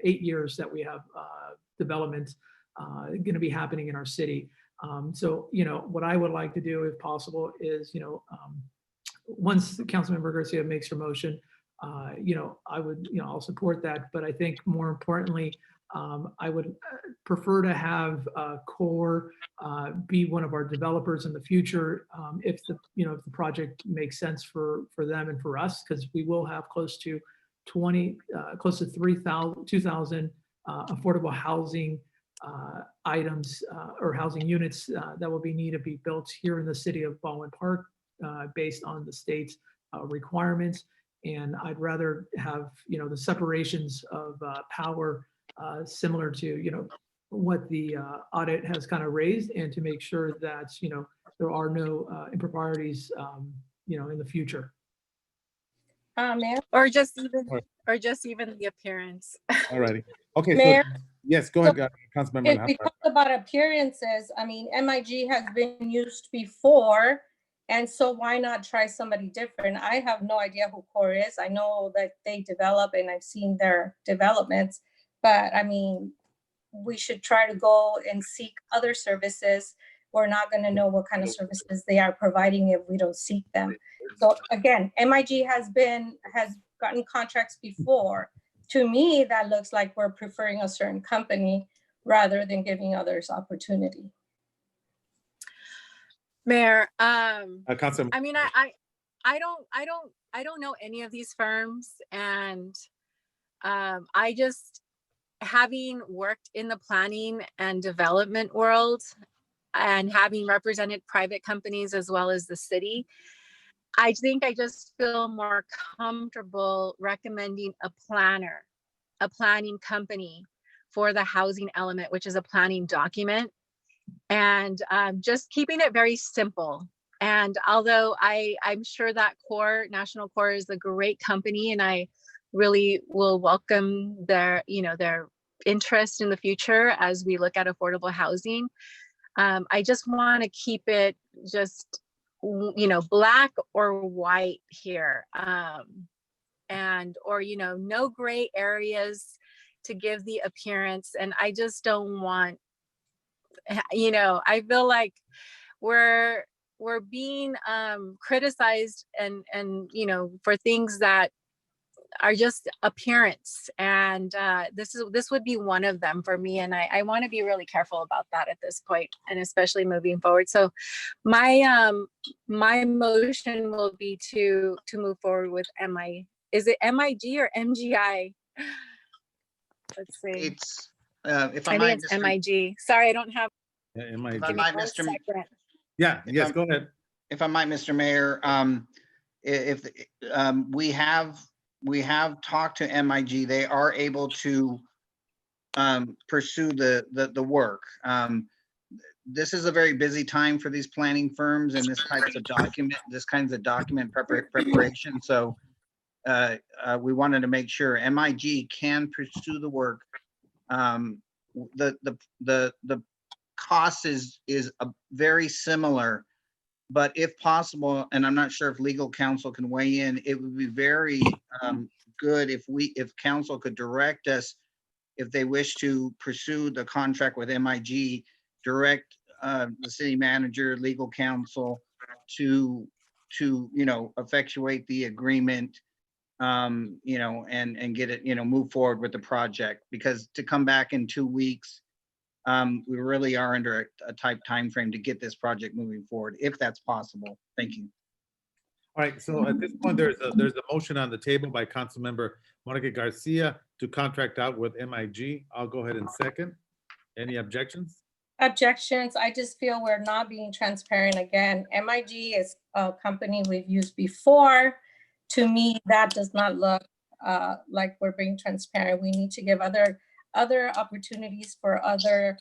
years that we have development going to be happening in our city. So what I would like to do, if possible, is once Councilmember Garcia makes her motion, I would, I'll support that. But I think more importantly, I would prefer to have CORE be one of our developers in the future, if the project makes sense for them and for us, because we will have close to 2,000 affordable housing items or housing units that will need to be built here in the city of Baldwin Park based on the state's requirements. And I'd rather have, the separations of power similar to, what the audit has kind of raised, and to make sure that, there are no improprieties, in the future. Mayor? Or just even the appearance. All righty. Okay, Mayor? so, yes, go ahead, Councilmember. If we talk about appearances, I mean, MIG has been used before, and so why not try somebody different? I have no idea who CORE is. I know that they develop and I've seen their developments, but I mean, we should try to go and seek other services. We're not going to know what kind of services they are providing if we don't seek them. So again, MIG has gotten contracts before. To me, that looks like we're preferring a certain company rather than giving others opportunity. Mayor, Councilmember. I mean, I don't know any of these firms, and I just, having worked in the planning and development world and having represented private companies as well as the city, I think I just feel more comfortable recommending a planning company for the housing element, which is a planning document, and just keeping it very simple. And although I'm sure that National CORE is a great company, and I really will welcome their interest in the future as we look at affordable housing, I just want to keep it just, black or white here, or no gray areas to give the appearance. And I just don't want, I feel like we're being criticized and for things that are just appearance, and this would be one of them for me, and I want to be really careful about that at this point, and especially moving forward. So my motion will be to move forward with Is it MIG or MGI? Let's see. It's, if I I might, think it's MIG. Sorry, I don't have. Yeah, if I MIG. might, One Mr. second. Yeah, if yes, I'm- go ahead. If I might, Mr. Mayor, if we have talked to MIG, they are able to pursue the work. This is a very busy time for these planning firms and this kinds of document preparation. So we wanted to make sure MIG can pursue the work. The cost is very similar. But if possible, and I'm not sure if legal counsel can weigh in, it would be very good if counsel could direct us, if they wish to pursue the contract with MIG, direct the city manager, legal counsel to effectuate the agreement, and get it, move forward with the project. Because to come back in 2 weeks, we really are under a tight time frame to get this project moving forward, if that's possible. Thank you. All right, so at this point, there's a motion on the table by Councilmember Monica Garcia to contract out with MIG. I'll go ahead and second. Any objections? Objections. I just feel we're not being transparent again. MIG is a company we've used before. To me, that does not look like we're being transparent. We need to give other opportunities for other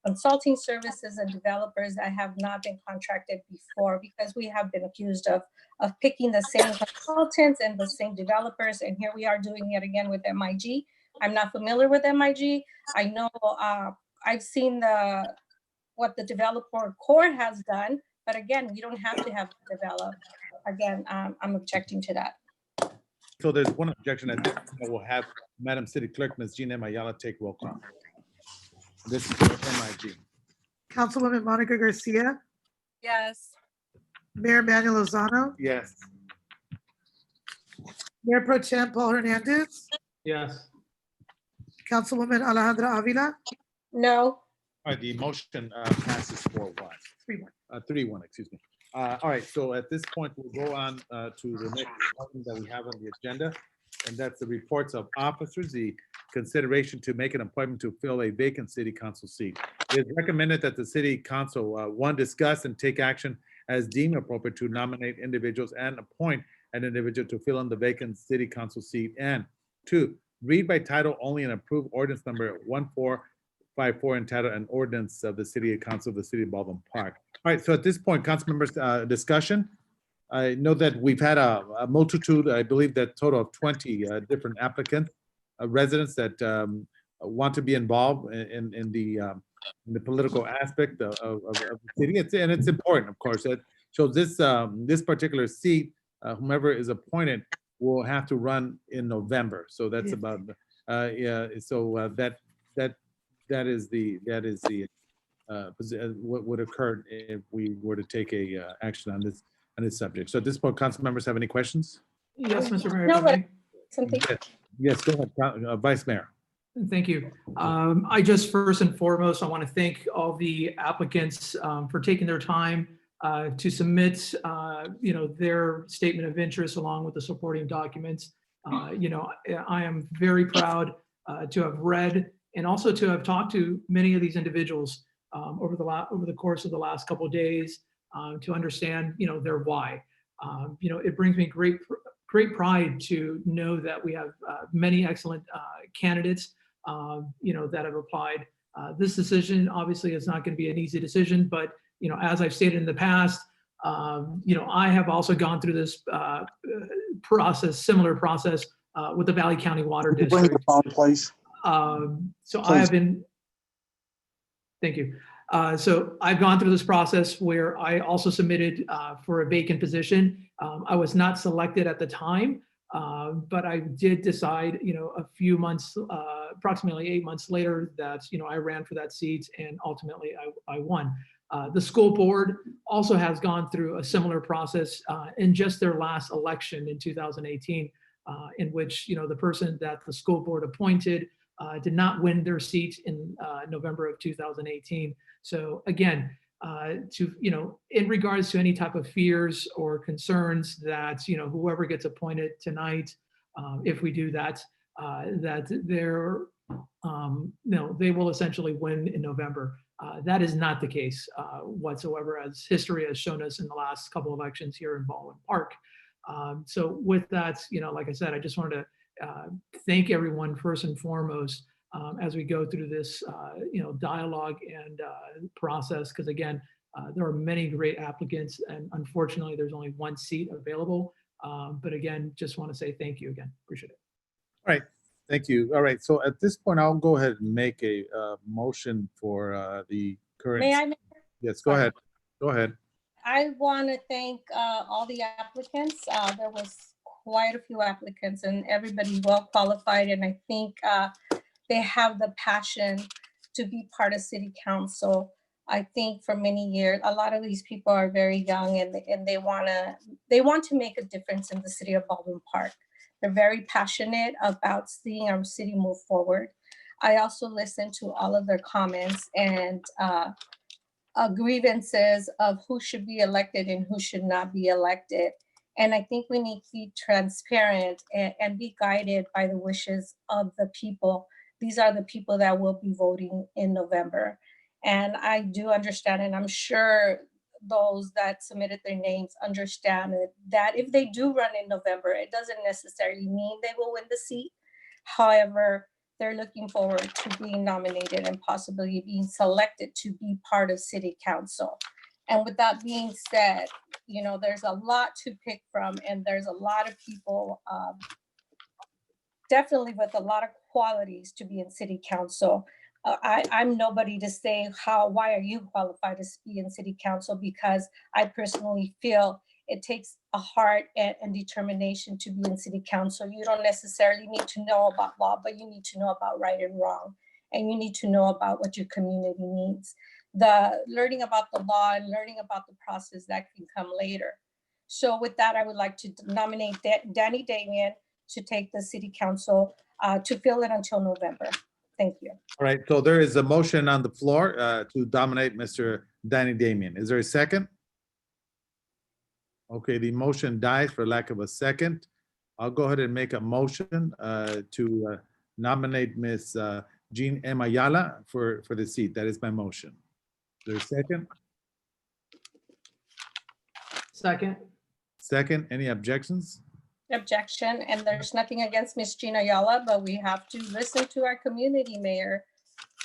consulting services and developers that have not been contracted before, because we have been accused of picking the same consultants and the same developers, and here we are doing it again with MIG. I'm not familiar with MIG. I know I've seen what the developer court has done, but again, we don't have to have it developed. Again, I'm objecting to that. So there's one objection. At this point, we'll have Madam City Clerk, Ms. Gina Mayala, take roll call. This is for MIG. Councilwoman Monica Garcia, Yes. Mayor Manuel Lozano, Yes. Mayor Pro Tem Paul Hernandez, Yes. Councilwoman Alejandra Avila, No. All right, the motion passes 4-1. 3-1. 3-1, excuse me. All right, so at this point, we'll go on to the next item that we have on the agenda, and that's the reports of officers, the consideration to make an appointment to fill a vacant city council seat. It is recommended that the city council, one, discuss and take action as deemed appropriate to nominate individuals and appoint an individual to fill in the vacant city council seat, and two, read by title only and approve ordinance number 1454 entitled an ordinance of the city council of the city of Baldwin Park. All right, so at this point, council members, discussion. I know that we've had a multitude, I believe that total of 20 different applicants, residents that want to be involved in the political aspect of the city. And it's important, of course. So this particular seat, whomever is appointed will have to run in November. So that's about, so that is the what would occur if we were to take a action on this subject. So at this point, council members have any questions? Yes, Mr. Mayor. No, if I may. Something. Yes, go ahead, Vice Mayor. Thank you. I just first and foremost, I want to thank all the applicants for taking their time to submit, their statement of interest along with the supporting documents. I am very proud to have read and also to have talked to many of these individuals over the course of the last couple of days to understand, their why. It brings me great pride to know that we have many excellent candidates, that have applied. This decision obviously is not going to be an easy decision, but as I've stated in the past, I have also gone through this similar process with the Valley County Water District. Bring the phone, please. So I have been, thank you. So I've gone through this process where I also submitted for a vacant position. I was not selected at the time, but I did decide, a few months, approximately 8 months later that, I ran for that seat and ultimately I won. The school board also has gone through a similar process in just their last election in 2018, in which, the person that the school board appointed did not win their seat in November of 2018. So again, in regards to any type of fears or concerns that, whoever gets appointed tonight, if we do that, that they're, they will essentially win in November. That is not the case whatsoever, as history has shown us in the last couple of elections here in Baldwin Park. So with that, like I said, I just wanted to thank everyone first and foremost as we go through this, dialogue and process, because again, there are many great applicants, and unfortunately, there's only one seat available. But again, just want to say thank you again. Appreciate it. All right, thank you. All right, so at this point, I'll go ahead and make a motion for the current. May I? Yes, go ahead. Go ahead. I want to thank all the applicants. There was quite a few applicants and everybody well qualified. And I think they have the passion to be part of city council. I think for many years, a lot of these people are very young and they want to make a difference in the city of Baldwin Park. They're very passionate about seeing our city move forward. I also listened to all of their comments and grievances of who should be elected and who should not be elected. And I think we need to be transparent and be guided by the wishes of the people. These are the people that will be voting in November. And I do understand, and I'm sure those that submitted their names understand that if they do run in November, it doesn't necessarily mean they will win the seat. However, they're looking forward to being nominated and possibly being selected to be part of city council. And with that being said, there's a lot to pick from, and there's a lot of people definitely with a lot of qualities to be in city council. I'm nobody to say why are you qualified to be in city council, because I personally feel it takes a heart and determination to be in city council. You don't necessarily need to know about law, but you need to know about right and wrong. And you need to know about what your community needs. The learning about the law and learning about the process, that can come later. So with that, I would like to nominate Danny Damien to take the city council to fill it until November. Thank you. All right, so there is a motion on the floor to nominate Mr. Danny Damien. Is there a second? Okay, the motion dies for lack of a second. I'll go ahead and make a motion to nominate Ms. Jean M. Ayala for the seat. That is my motion. Is there a second? Second. Second, any objections? Objection, and there's nothing against Ms. Jean Ayala, but we have to listen to our community, Mayor.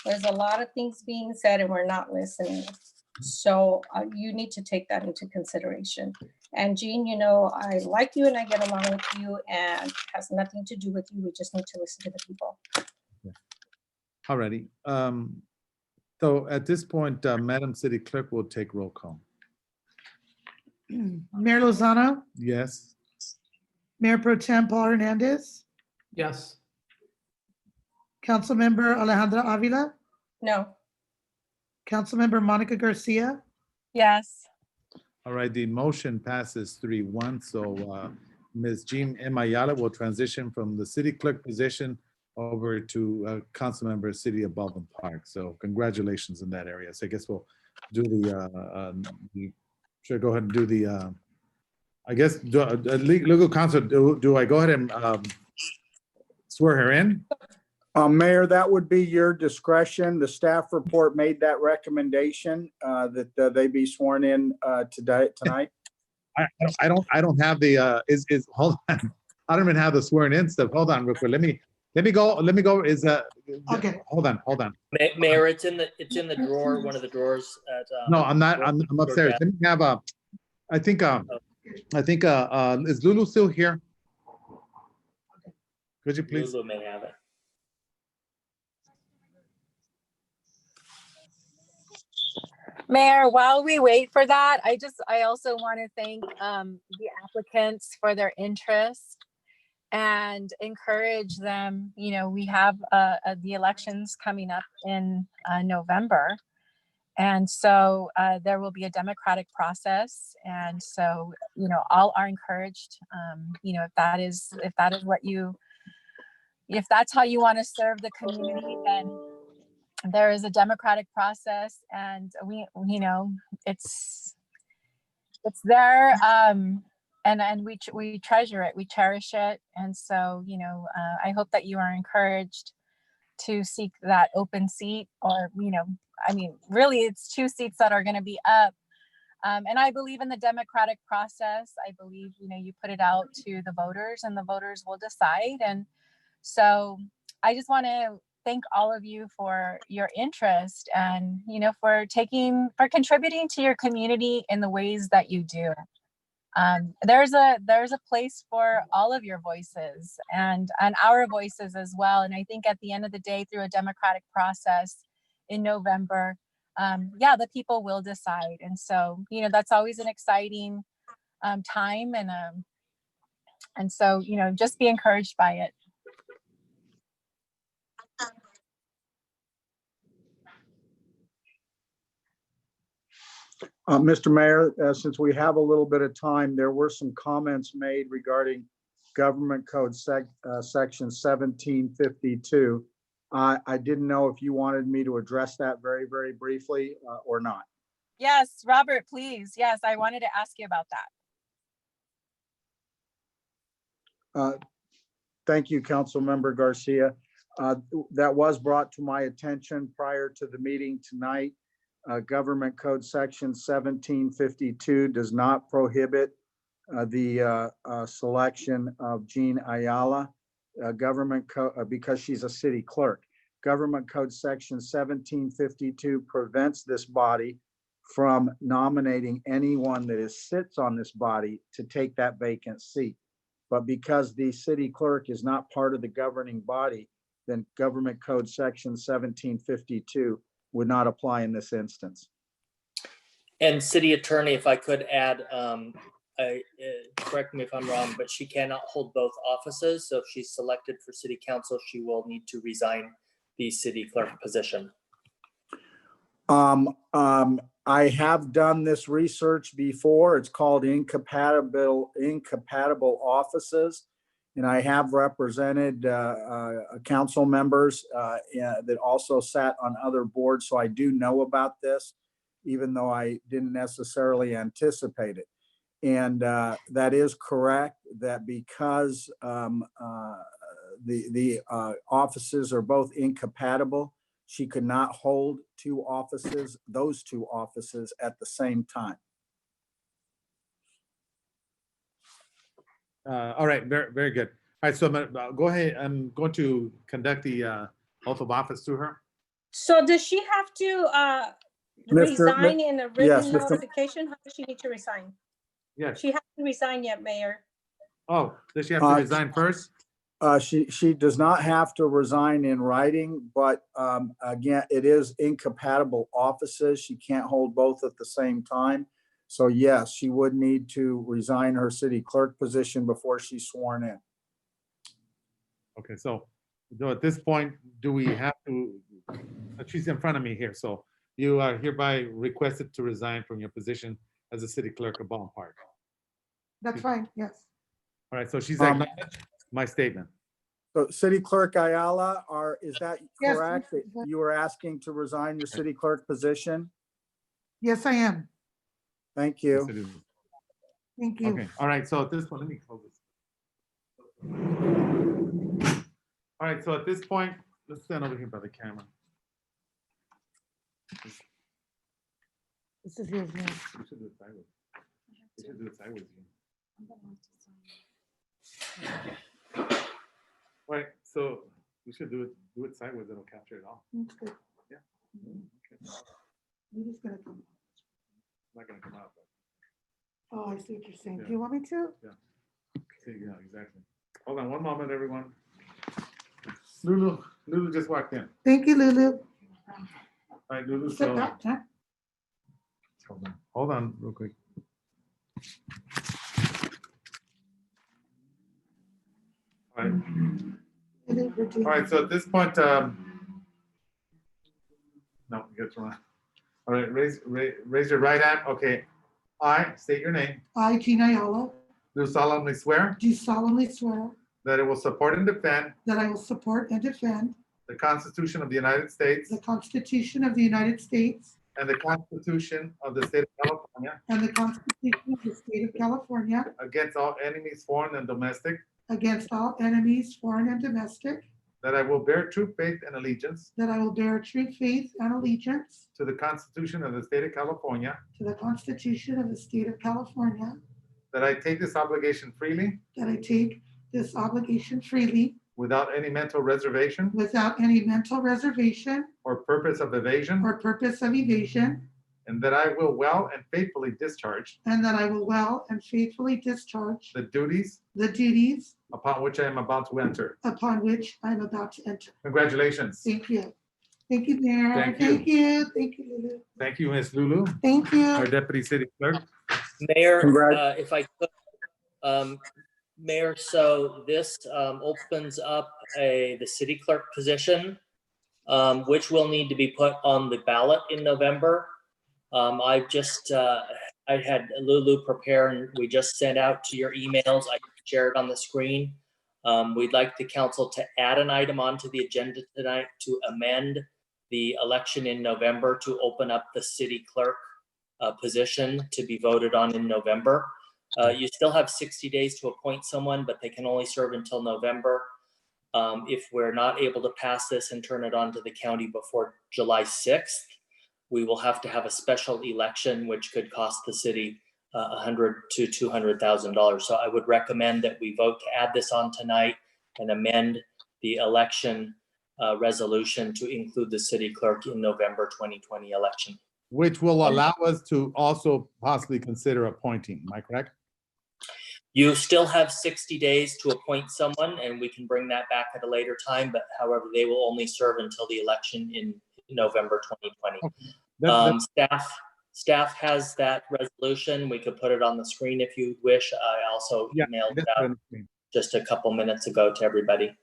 There's a lot of things being said and we're not listening. So you need to take that into consideration. And Jean, I like you and I get along with you, and it has nothing to do with you. We just need to listen to the people. All righty. So at this point, Madam City Clerk will take roll call. Mayor Lozano, Yes. Mayor Pro Tem Paul Hernandez, Yes. Councilmember Alejandra Avila, No. Councilmember Monica Garcia, Yes. All right, the motion passes 3-1. So Ms. Jean M. Ayala will transition from the city clerk position over to council member City of Baldwin Park. So congratulations in that area. So I guess we'll do should I go ahead and do the, I guess, legal counsel, do I go ahead and swear her in? Mayor, that would be your discretion. The staff report made that recommendation that they be sworn in tonight. I don't have the hold on. I don't even have the swearing in stuff. Hold on real quick. Let me go. Is Okay. Hold on. Mayor, it's in the drawer, one of the drawers at No, I'm not. I'm upstairs. Let me have I think is Lulu still here? Could you please? Lulu may have it. Mayor, while we wait for that, I also want to thank the applicants for their interest and encourage them. We have the elections coming up in November. And so there will be a democratic process. And so, all are encouraged, if that's how you want to serve the community, then there is a democratic process, and it's there. we treasure it, we cherish it. And so, I hope that you are encouraged to seek that open seat, or, really it's 2 seats that are going to be up. And I believe in the democratic process. I believe, you put it out to the voters and the voters will decide. And so I just want to thank all of you for your interest and, for contributing to your community in the ways that you do. There's a place for all of your voices and our voices as well. And I think at the end of the day, through a democratic process in November, the people will decide. And so, that's always an exciting time. And so, just be encouraged by it. Mr. Mayor, since we have a little bit of time, there were some comments made regarding Government Code Section 1752. I didn't know if you wanted me to address that very, very briefly or not. Yes, Robert, please. Yes, I wanted to ask you about that. Thank you, Councilmember Garcia. That was brought to my attention prior to the meeting tonight. Government Code Section 1752 does not prohibit the selection of Jean Ayala, because she's a city clerk. Government Code Section 1752 prevents this body from nominating anyone that sits on this body to take that vacant seat. But because the city clerk is not part of the governing body, then Government Code Section 1752 would not apply in this instance. And city attorney, if I could add, correct me if I'm wrong, but she cannot hold both offices. So if she's selected for city council, she will need to resign the city clerk position. I have done this research before. It's called incompatible offices. And I have represented council members that also sat on other boards. So I do know about this, even though I didn't necessarily anticipate it. And that is correct, that because the offices are both incompatible, she could not hold those two offices at the same time. All right, very, very good. All right, so go ahead. I'm going to conduct the oath of office to her. So does she have to resign in a written notification? How does she need to resign? Yes. She hasn't resigned yet, Mayor. Oh, does she have to resign first? She does not have to resign in writing, but again, it is incompatible offices. She can't hold both at the same time. So yes, she would need to resign her city clerk position before she's sworn in. Okay, so at this point, do we have to, she's in front of me here, so you are hereby requested to resign from your position as a city clerk of Baldwin Park. That's fine, yes. All right, so she's acknowledged my statement. So City Clerk Ayala, is that Yes, correct? That you were asking to resign your city clerk position? Yes, I am. Thank you. Yes, it is. Thank you. Okay, all right, so at this point, let me close this. All right, so at this point, let's stand over here by the camera. This is yours now. We should do it sideways. We should do it sideways again. All right, so we should do it sideways. It'll capture it all. That's good. Yeah. Okay. Maybe it's gonna come. It's not gonna come out, but Oh, I see what you're saying. Yeah. Do you want me to? see, yeah, exactly. Hold on one moment, everyone. Lulu just walked in. Thank you, Lulu. All right, Lulu. Sit So, down, huh? hold on real quick. All right. All right, so at this point, no, you got to run. All right, raise your right hand. Okay. I state your name. I, Jean Ayala, Do solemnly swear do solemnly swear that I will support and defend that I will support and defend the Constitution of the United States the Constitution of the United States and the Constitution of the State of California and the Constitution of the State of California against all enemies, foreign and domestic, against all enemies, foreign and domestic, that I will bear true faith and allegiance that I will bear true faith and allegiance to the Constitution of the State of California, to the Constitution of the State of California, that I take this obligation freely that I take this obligation freely without any mental reservation without any mental reservation or purpose of evasion, or purpose of evasion, and that I will well and faithfully discharge and that I will well and faithfully discharge the duties the duties upon which I am about to enter. upon which I'm about to enter. Congratulations. Thank you. Thank you, Mayor. Thank you. Thank you. Thank you, Lulu. Thank you, Ms. Lulu, Thank our you. Deputy City Clerk. Mayor, Congrats. if I could, Mayor, so this opens up the city clerk position, which will need to be put on the ballot in November. I've just, I had Lulu prepare and we just sent out to your emails. I shared on the screen. We'd like the council to add an item onto the agenda tonight to amend the election in November to open up the city clerk position to be voted on in November. You still have 60 days to appoint someone, but they can only serve until November. If we're not able to pass this and turn it on to the county before July 6th, we will have to have a special election, which could cost the city $100,000 to $200,000. So I would recommend that we vote to add this on tonight and amend the election resolution to include the city clerk in November 2020 election. Which will allow us to also possibly consider appointing, am I correct? You still have 60 days to appoint someone, and we can bring that back at a later time, but however, they will only serve until the election in November 2020. Staff has that resolution. We could put it on the screen if you wish. I also emailed it out just a couple minutes ago to everybody.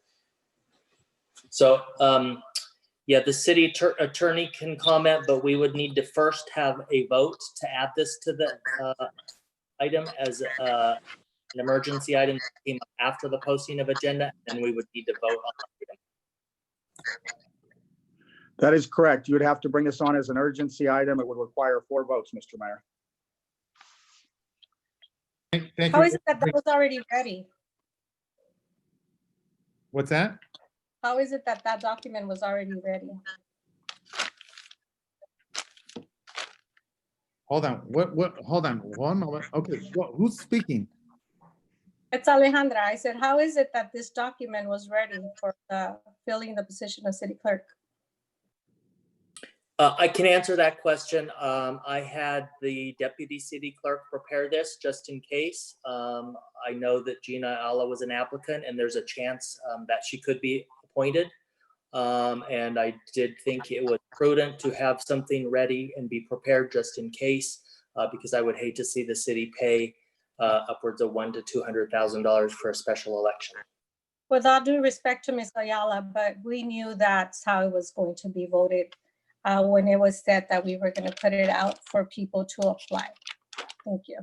So, yeah, the city attorney can comment, but we would need to first have a vote to add this to the item as an emergency item that came up after the posting of agenda, and we would need to vote on the item. That is correct. You would have to bring this on as an urgency item. It would require 4 votes, Mr. Mayor. Thank How you. is it that that was already ready? What's that? How is it that that document was already ready? Hold on, hold on, one moment. Okay, who's speaking? It's Alejandra. I said, how is it that this document was ready for filling the position of city clerk? I can answer that question. I had the deputy city clerk prepare this just in case. I know that Gina Alla was an applicant and there's a chance that she could be appointed. And I did think it was prudent to have something ready and be prepared just in case, because I would hate to see the city pay upwards of $100,000 to $200,000 for a special election. With all due respect to Ms. Ayala, but we knew that's how it was going to be voted when it was said that we were going to put it out for people to apply. Thank you.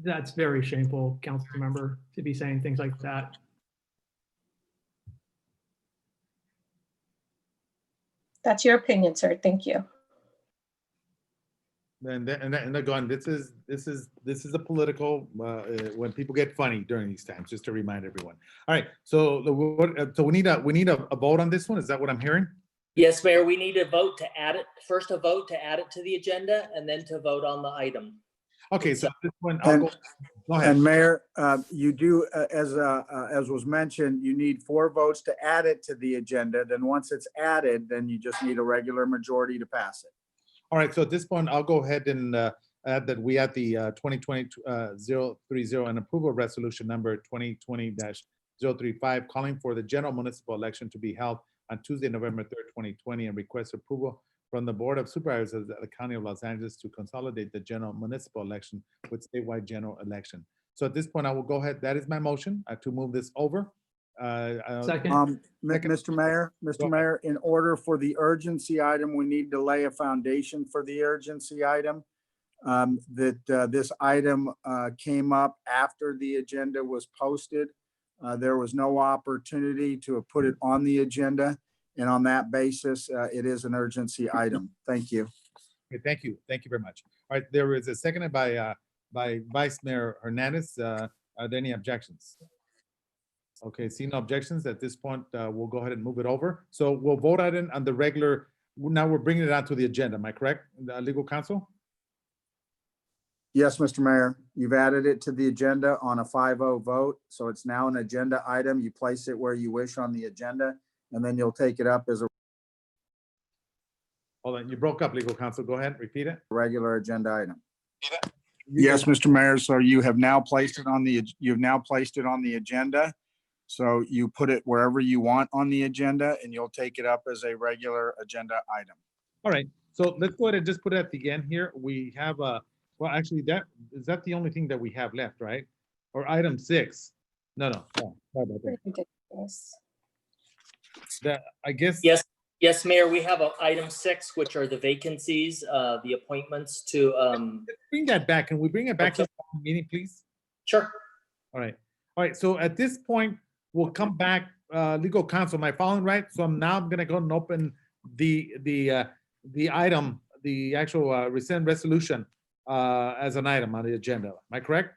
That's very shameful, council member, to be saying things like that. That's your opinion, sir. Thank you. And again, this is a political, when people get funny during these times, just to remind everyone. All right, so we need a vote on this one. Is that what I'm hearing? Yes, Mayor, we need a vote to add it, first a vote to add it to the agenda and then to vote on the item. Okay, so this one, I'll go ahead. And Mayor, you do, as was mentioned, you need 4 votes to add it to the agenda. Then once it's added, then you just need a regular majority to pass it. All right, so at this point, I'll go ahead and add that we had the 2020-030 and approval resolution number 2020-035 calling for the general municipal election to be held on Tuesday, November 3rd, 2020, and request approval from the Board of Supervisors of the County of Los Angeles to consolidate the general municipal election with statewide general election. So at this point, I will go ahead. That is my motion to move this over. Second. Mr. Mayor, in order for the urgency item, we need to lay a foundation for the urgency item. This item came up after the agenda was posted. There was no opportunity to put it on the agenda. And on that basis, it is an urgency item. Thank you. Okay, thank you. Thank you very much. All right, there is a second by Vice Mayor Hernandez. Are there any objections? Okay, see no objections at this point. We'll go ahead and move it over. So we'll vote on it on the regular. Now we're bringing it onto the agenda. Am I correct, legal counsel? Yes, Mr. Mayor, you've added it to the agenda on a 5-0 vote. So it's now an agenda item. You place it where you wish on the agenda, and then you'll take it up as a Hold on, you broke up, legal counsel. Go ahead, repeat it. regular agenda item. Yes, Mr. Mayor, so you have now placed it on the agenda. So you put it wherever you want on the agenda, and you'll take it up as a regular agenda item. All right, so let's go ahead and just put it at the end here. We have well, actually, that is that the only thing that we have left, right? Or item 6? No. Sorry about that. Ridiculous. That I guess. Yes, Mayor, we have item 6, which are the vacancies, the appointments to. Bring that back. Can we bring it back to the meeting, please? Sure. All right. So at this point, we'll come back. Legal counsel, am I following right? So now I'm gonna go and open the item, the actual rescind resolution as an item on the agenda. Am I correct?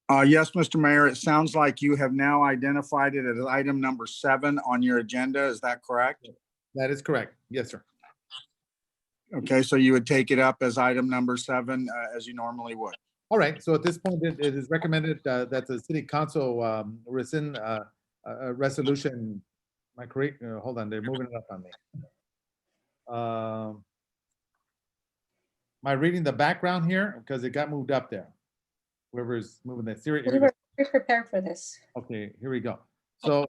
Yes, Mr. Mayor, it sounds like you have now identified it as item number 7 on your agenda. Is that correct? That is correct. Yes, sir. Okay, so you would take it up as item number 7 as you normally would. All right. So at this point, it is recommended that the city council rescind resolution. Am I correct? Hold on, they're moving it up on me. Am I reading the background here? Because it got moved up there. Whoever's moving that. We were prepared for this. Okay, here we go. So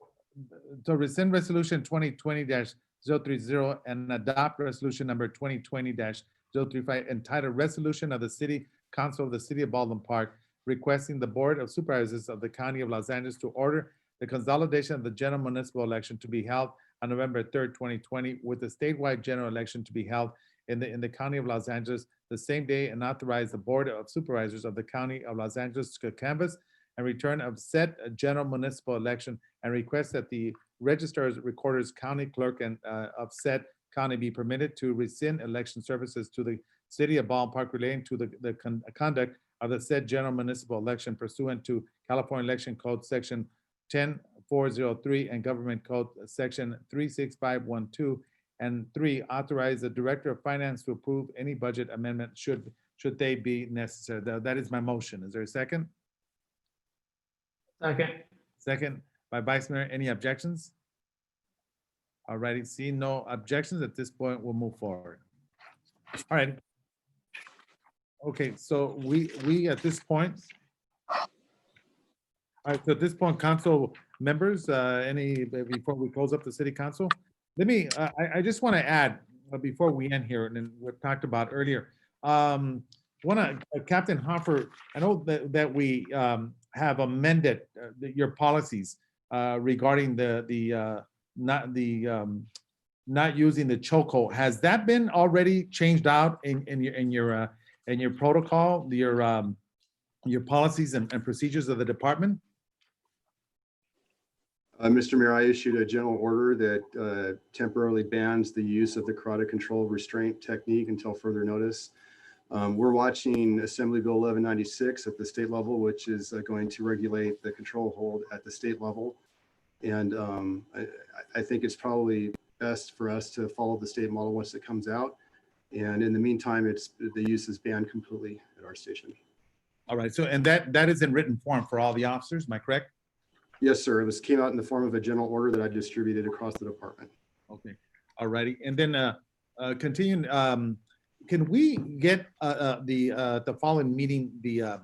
rescind resolution 2020-030 and adopt resolution number 2020-035 entitled Resolution of the City Council of the City of Baldwin Park requesting the Board of Supervisors of the County of Los Angeles to order the consolidation of the general municipal election to be held on November 3rd, 2020, with the statewide general election to be held in the County of Los Angeles the same day, and authorize the Board of Supervisors of the County of Los Angeles to canvass and return of said general municipal election, and request that the registrars, recorders, county clerk, and of said county be permitted to rescind election services to the City of Baldwin Park relating to the conduct of the said general municipal election pursuant to California Election Code Section 10403 and Government Code Section 36512. And 3, authorize the Director of Finance to approve any budget amendment should they be necessary. That is my motion. Is there a second? Second. Second by Vice Mayor. Any objections? All righty, seeing no objections at this point, we'll move forward. All right. Okay, so we at this point. All right, so at this point, council members, before we close up the city council? Let me, I just want to add, before we end here, and then we talked about earlier, Captain Hoffer, I know that we have amended your policies regarding the not using the chokehold. Has that been already changed out in your protocol, your policies and procedures of the department? Mr. Mayor, I issued a general order that temporarily bans the use of the carotid control restraint technique until further notice. We're watching Assembly Bill 1196 at the state level, which is going to regulate the control hold at the state level. And I think it's probably best for us to follow the state model once it comes out. And in the meantime, the use is banned completely at our station. All right. So, and that is in written form for all the officers, am I correct? Yes, sir. It came out in the form of a general order that I distributed across the department. Okay. All righty. And then continuing, can we get the following meeting, the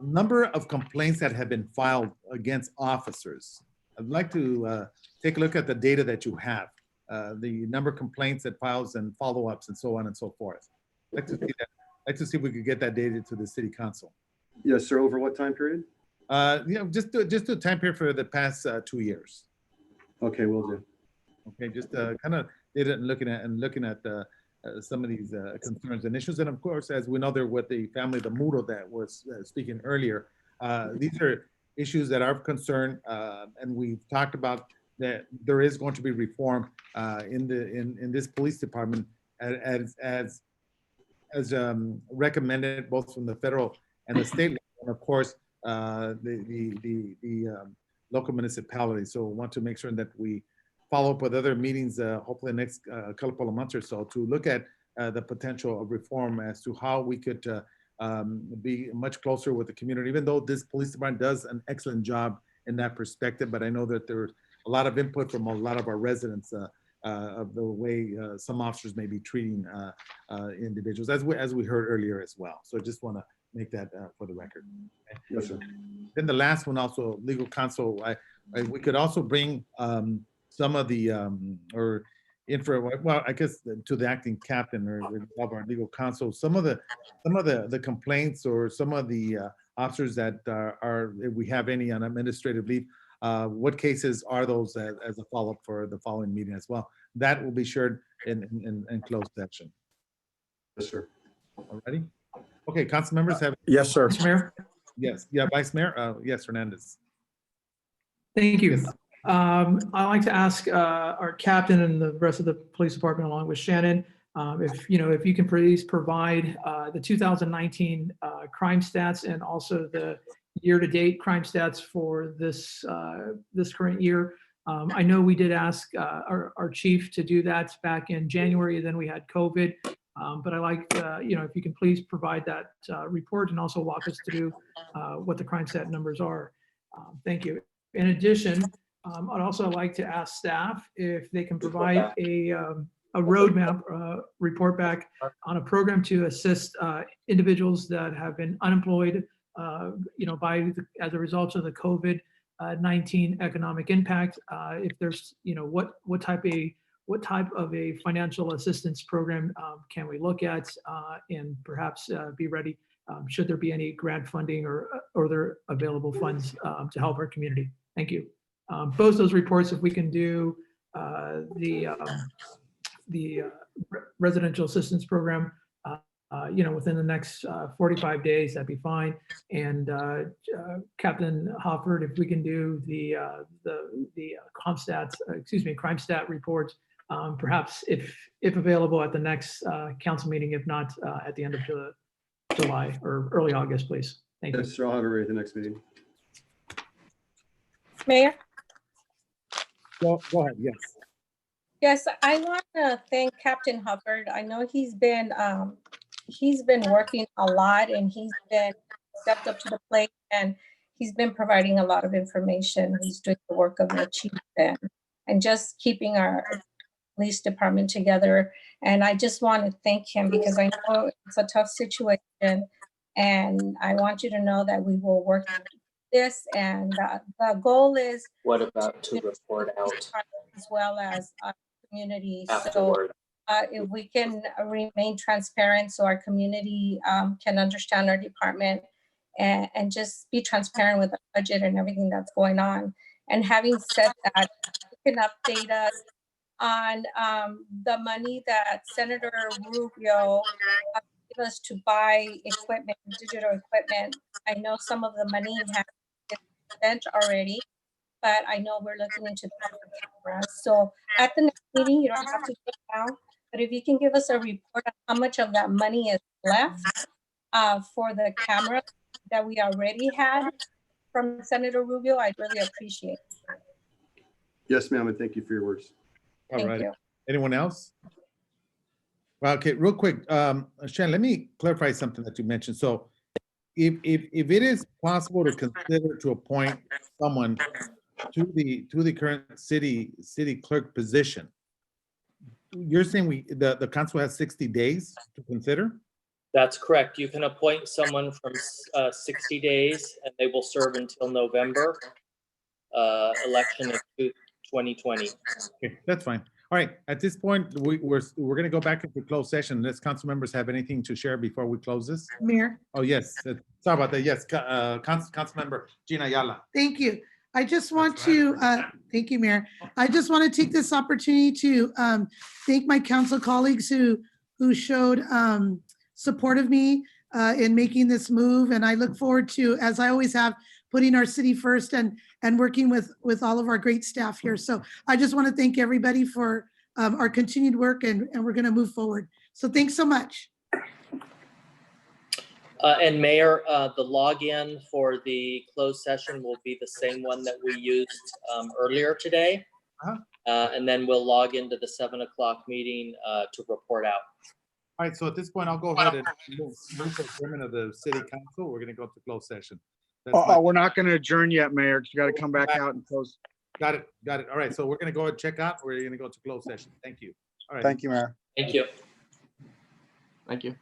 number of complaints that have been filed against officers? I'd like to take a look at the data that you have, the number of complaints that files and follow-ups and so on and so forth. I'd like to see that. I'd like to see if we could get that data to the city council. Yes, sir. Over what time period? Just a time period for the past 2 years. Okay, will do. Okay, just kind of data and looking at some of these concerns and issues, and of course, as we know, there with the family, the Muro that was speaking earlier, these are issues that are of concern, and we've talked about that there is going to be reform in this police department as recommended both from the federal and the state, and of course the local municipalities. So we want to make sure that we follow up with other meetings, hopefully the next couple of months or so, to look at the potential of reform as to how we could be much closer with the community, even though this police department does an excellent job in that perspective. But I know that there's a lot of input from a lot of our residents of the way some officers may be treating individuals, as we heard earlier as well. So I just want to make that for the record. Okay. Yes, sir. Then the last one, also legal counsel. We could also bring some of the well, I guess to the acting captain or of our legal counsel, some of the complaints or some of the officers that are, if we have any on administrative leave, what cases are those as a follow-up for the following meeting as well? That will be shared in closed session. Yes, sir. Alrighty. Okay, council members have. Yes, sir. Mr. Mayor? Yes, yeah, Vice Mayor. Yes, Hernandez. Thank you. Yes. I'd like to ask our captain and the rest of the police department, along with Shannon, if you can please provide the 2019 crime stats and also the year-to-date crime stats for this current year. I know we did ask our chief to do that back in January, then we had COVID. But I like, if you can please provide that report and also walk us through what the crime stat numbers are. Thank you. In addition, I'd also like to ask staff if they can provide a roadmap report back on a program to assist individuals that have been unemployed, as a result of the COVID-19 economic impact. If there's, what type of a financial assistance program can we look at and perhaps be ready should there be any grant funding or other available funds to help our community. Thank you. Both those reports, if we can do the residential assistance program, within the next 45 days, that'd be fine. And Captain Hofford, if we can do the crime stat reports, perhaps if available at the next council meeting, if not at the end of July or early August, please. Thank you. Yes, sir. I'll have it ready at the next meeting. Mayor? Go ahead. Yes. Yes, I want to thank Captain Hubbard. I know he's been working a lot and he's been stepped up to the plate and he's been providing a lot of information. He's doing the work of the chief and just keeping our police department together. And I just want to thank him because I know it's a tough situation and I want you to know that we will work this, and the goal is What about to report out as well as our community. afterward? So if we can remain transparent so our community can understand our department and just be transparent with the budget and everything that's going on. And having said that, you can update us on the money that Senator Rubio gave us to buy equipment, digital equipment. I know some of the money has been spent already, but I know we're looking into the cameras. So at the next meeting, you don't have to take down, but if you can give us a report on how much of that money is left for the camera that we already had from Senator Rubio, I'd really appreciate it. Yes, ma'am, and thank you for your words. All Thank right. you. Anyone else? Well, okay, real quick, Shannon, let me clarify something that you mentioned. So if it is possible to consider to appoint someone to the current city clerk position, you're saying the council has 60 days to consider? That's correct. You can appoint someone from 60 days and they will serve until November election of 2020. Okay, that's fine. All right, at this point, we're going to go back into closed session. Unless council members have anything to share before we close this. Mayor, Oh, yes. Sorry about that. Yes, council member Gina Ayala. thank you. I just want to, thank you, Mayor. I just want to take this opportunity to thank my council colleagues who showed support of me in making this move. And I look forward to, as I always have, putting our city first and working with all of our great staff here. So I just want to thank everybody for our continued work, and we're going to move forward. So thanks so much. And Mayor, the login for the closed session will be the same one that we used earlier today. And then we'll log into the 7 o'clock meeting to report out. All right, so at this point, I'll go ahead and move for adjournment of the city council. We're gonna go to closed session. That's Oh, my- we're not going to adjourn yet, Mayor, 'cause you got to come back out and close. Got it. All right, so we're gonna go and check out. We're gonna go to closed session. Thank you. All right. Thank you, Mayor. Thank you. Thank you.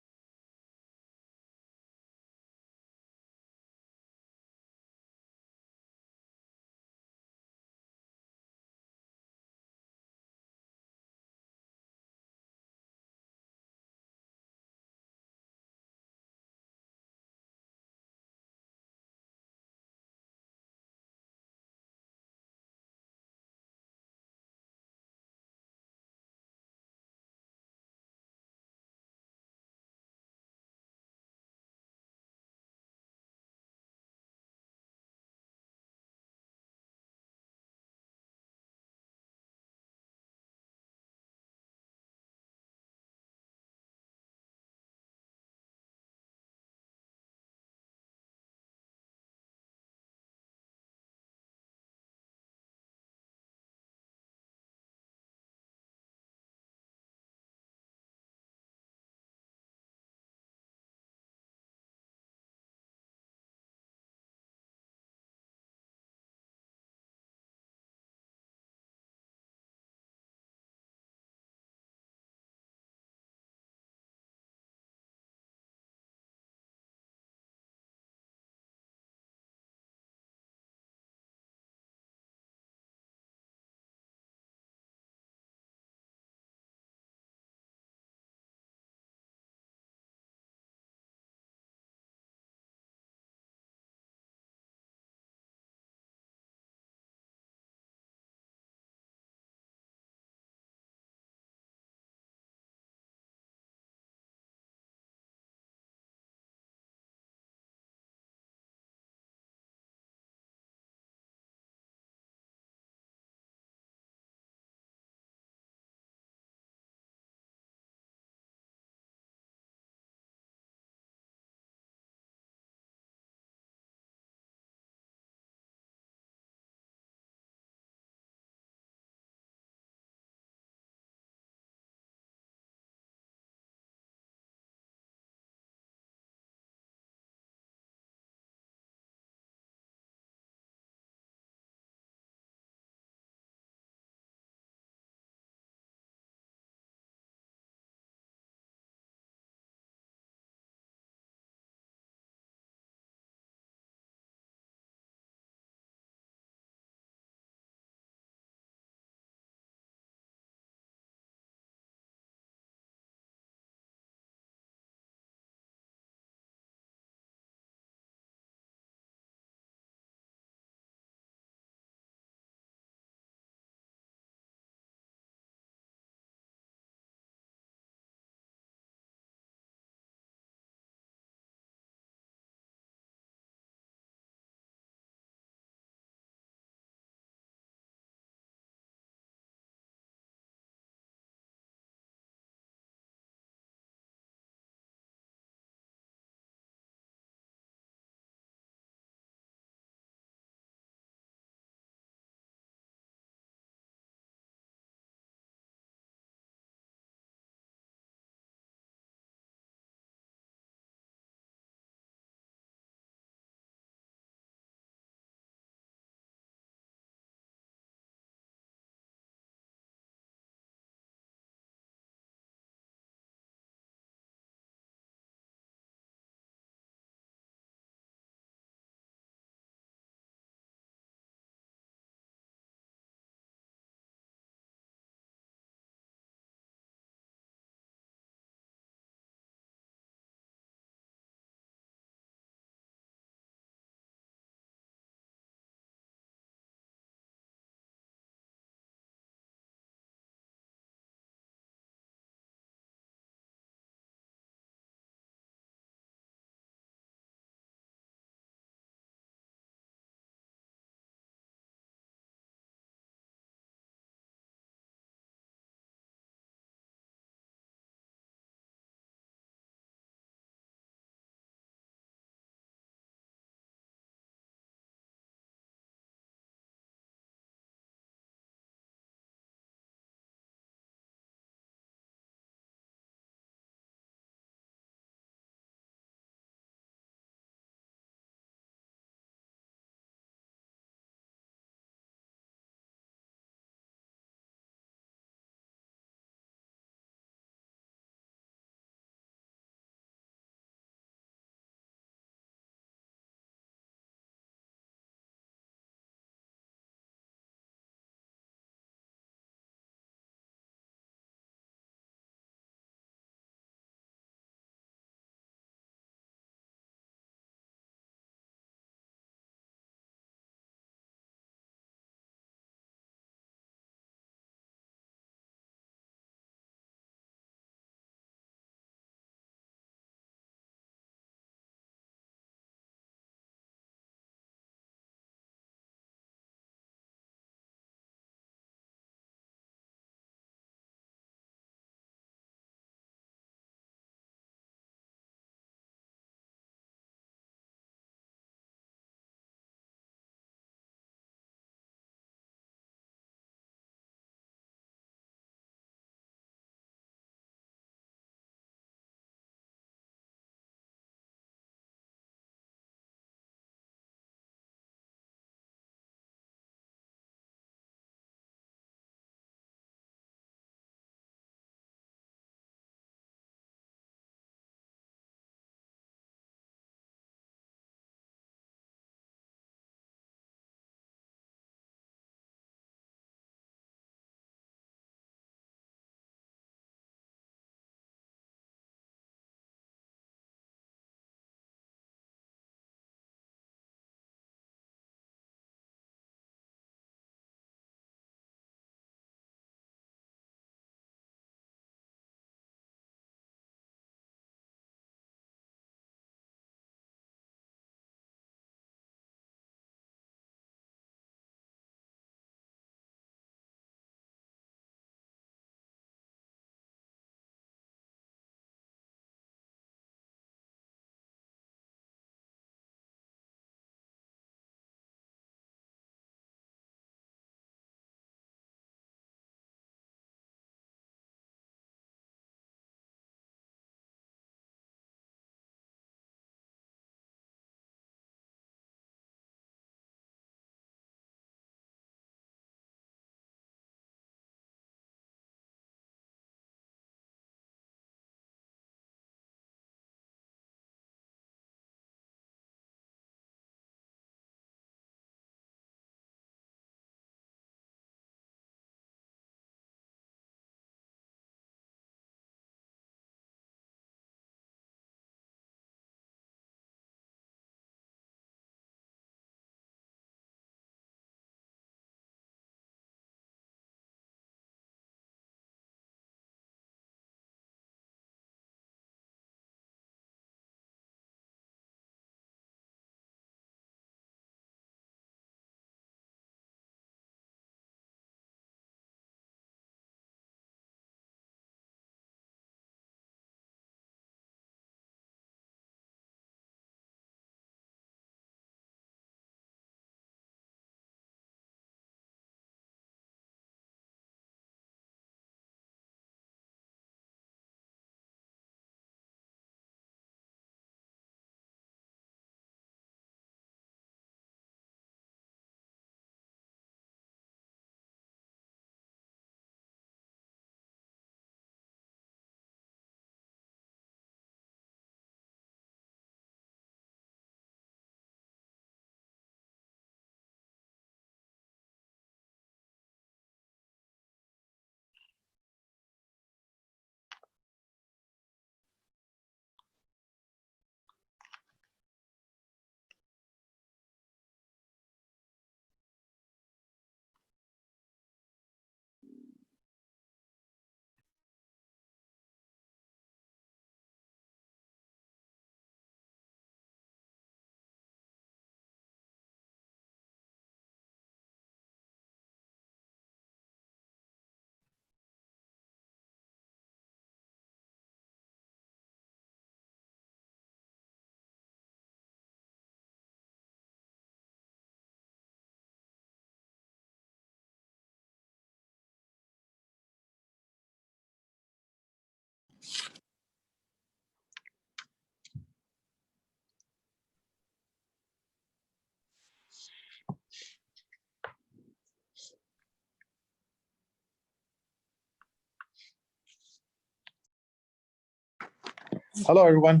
Hello, everyone.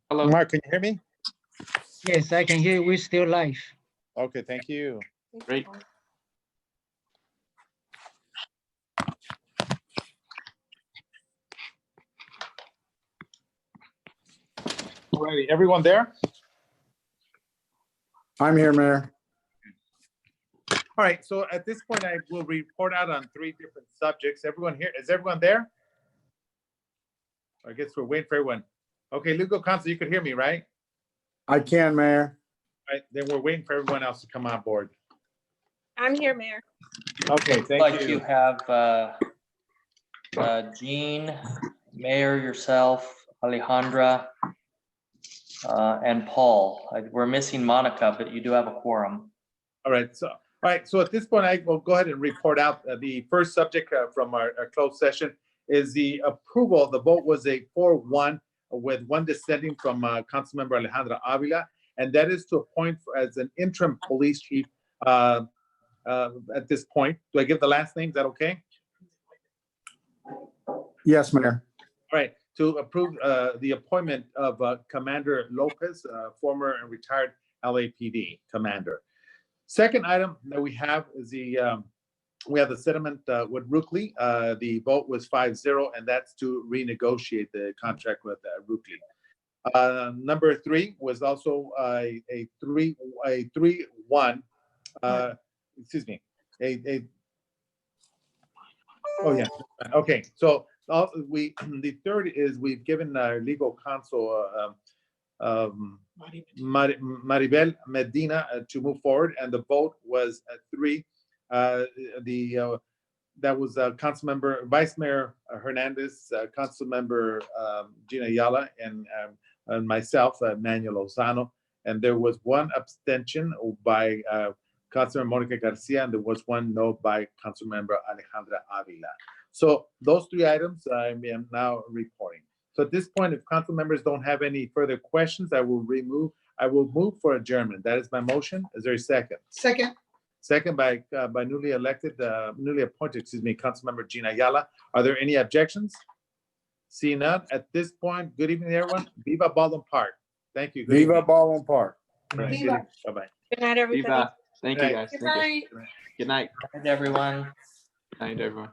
Hello. Mark, can you hear me? Yes, I can hear you. We're still live. Okay, thank you. Great. Alrighty, everyone there? I'm here, Mayor. All right, so at this point, I will report out on 3 different subjects. Everyone here, is everyone there? I guess we're waiting for everyone. Okay, legal counsel, you could hear me, right? I can, Mayor. All right, then we're waiting for everyone else to come on board. I'm here, Mayor. Okay, I'd thank like you. to have Jean, Mayor, yourself, Alejandra, and Paul. We're missing Monica, but you do have a quorum. All right, so at this point, I will go ahead and report out the first subject from our closed session is the approval. The vote was a 4-1 with 1 dissenting from Councilmember Alejandra Avila, and that is to appoint as an interim police chief at this point. Do I give the last name? Is that okay? Yes, Mayor. All right, to approve the appointment of Commander Lopez, former and retired LAPD commander. Second item that we have is we have the settlement with Rookley. The vote was 5-0, and that's to renegotiate the contract with Rookley. Number 3 was also a 3-1. Excuse me. Oh yeah. Okay. So the third is we've given our legal counsel Maribel Medina to move forward, and the vote was 3. That was Councilmember Vice Mayor Hernandez, Councilmember Gina Ayala, and myself, Manuel Lozano. And there was 1 abstention by Councilmember Monica Garcia, and there was 1 no by Councilmember Alejandra Avila. So those 3 items I am now reporting. So at this point, if council members don't have any further questions, I will move for adjournment. That is my motion. Is there a second? Second. Second by newly appointed, Councilmember Gina Ayala. Are there any objections? See none. At this point, good evening, everyone. Viva Baldwin Park. Thank you. Good Viva evening. Baldwin Park. Right. Viva. Bye-bye. Good night, everybody. Viva. Thank you, Good guys. Good Thank you. night. Good night. Good night, everyone. Good night, everyone.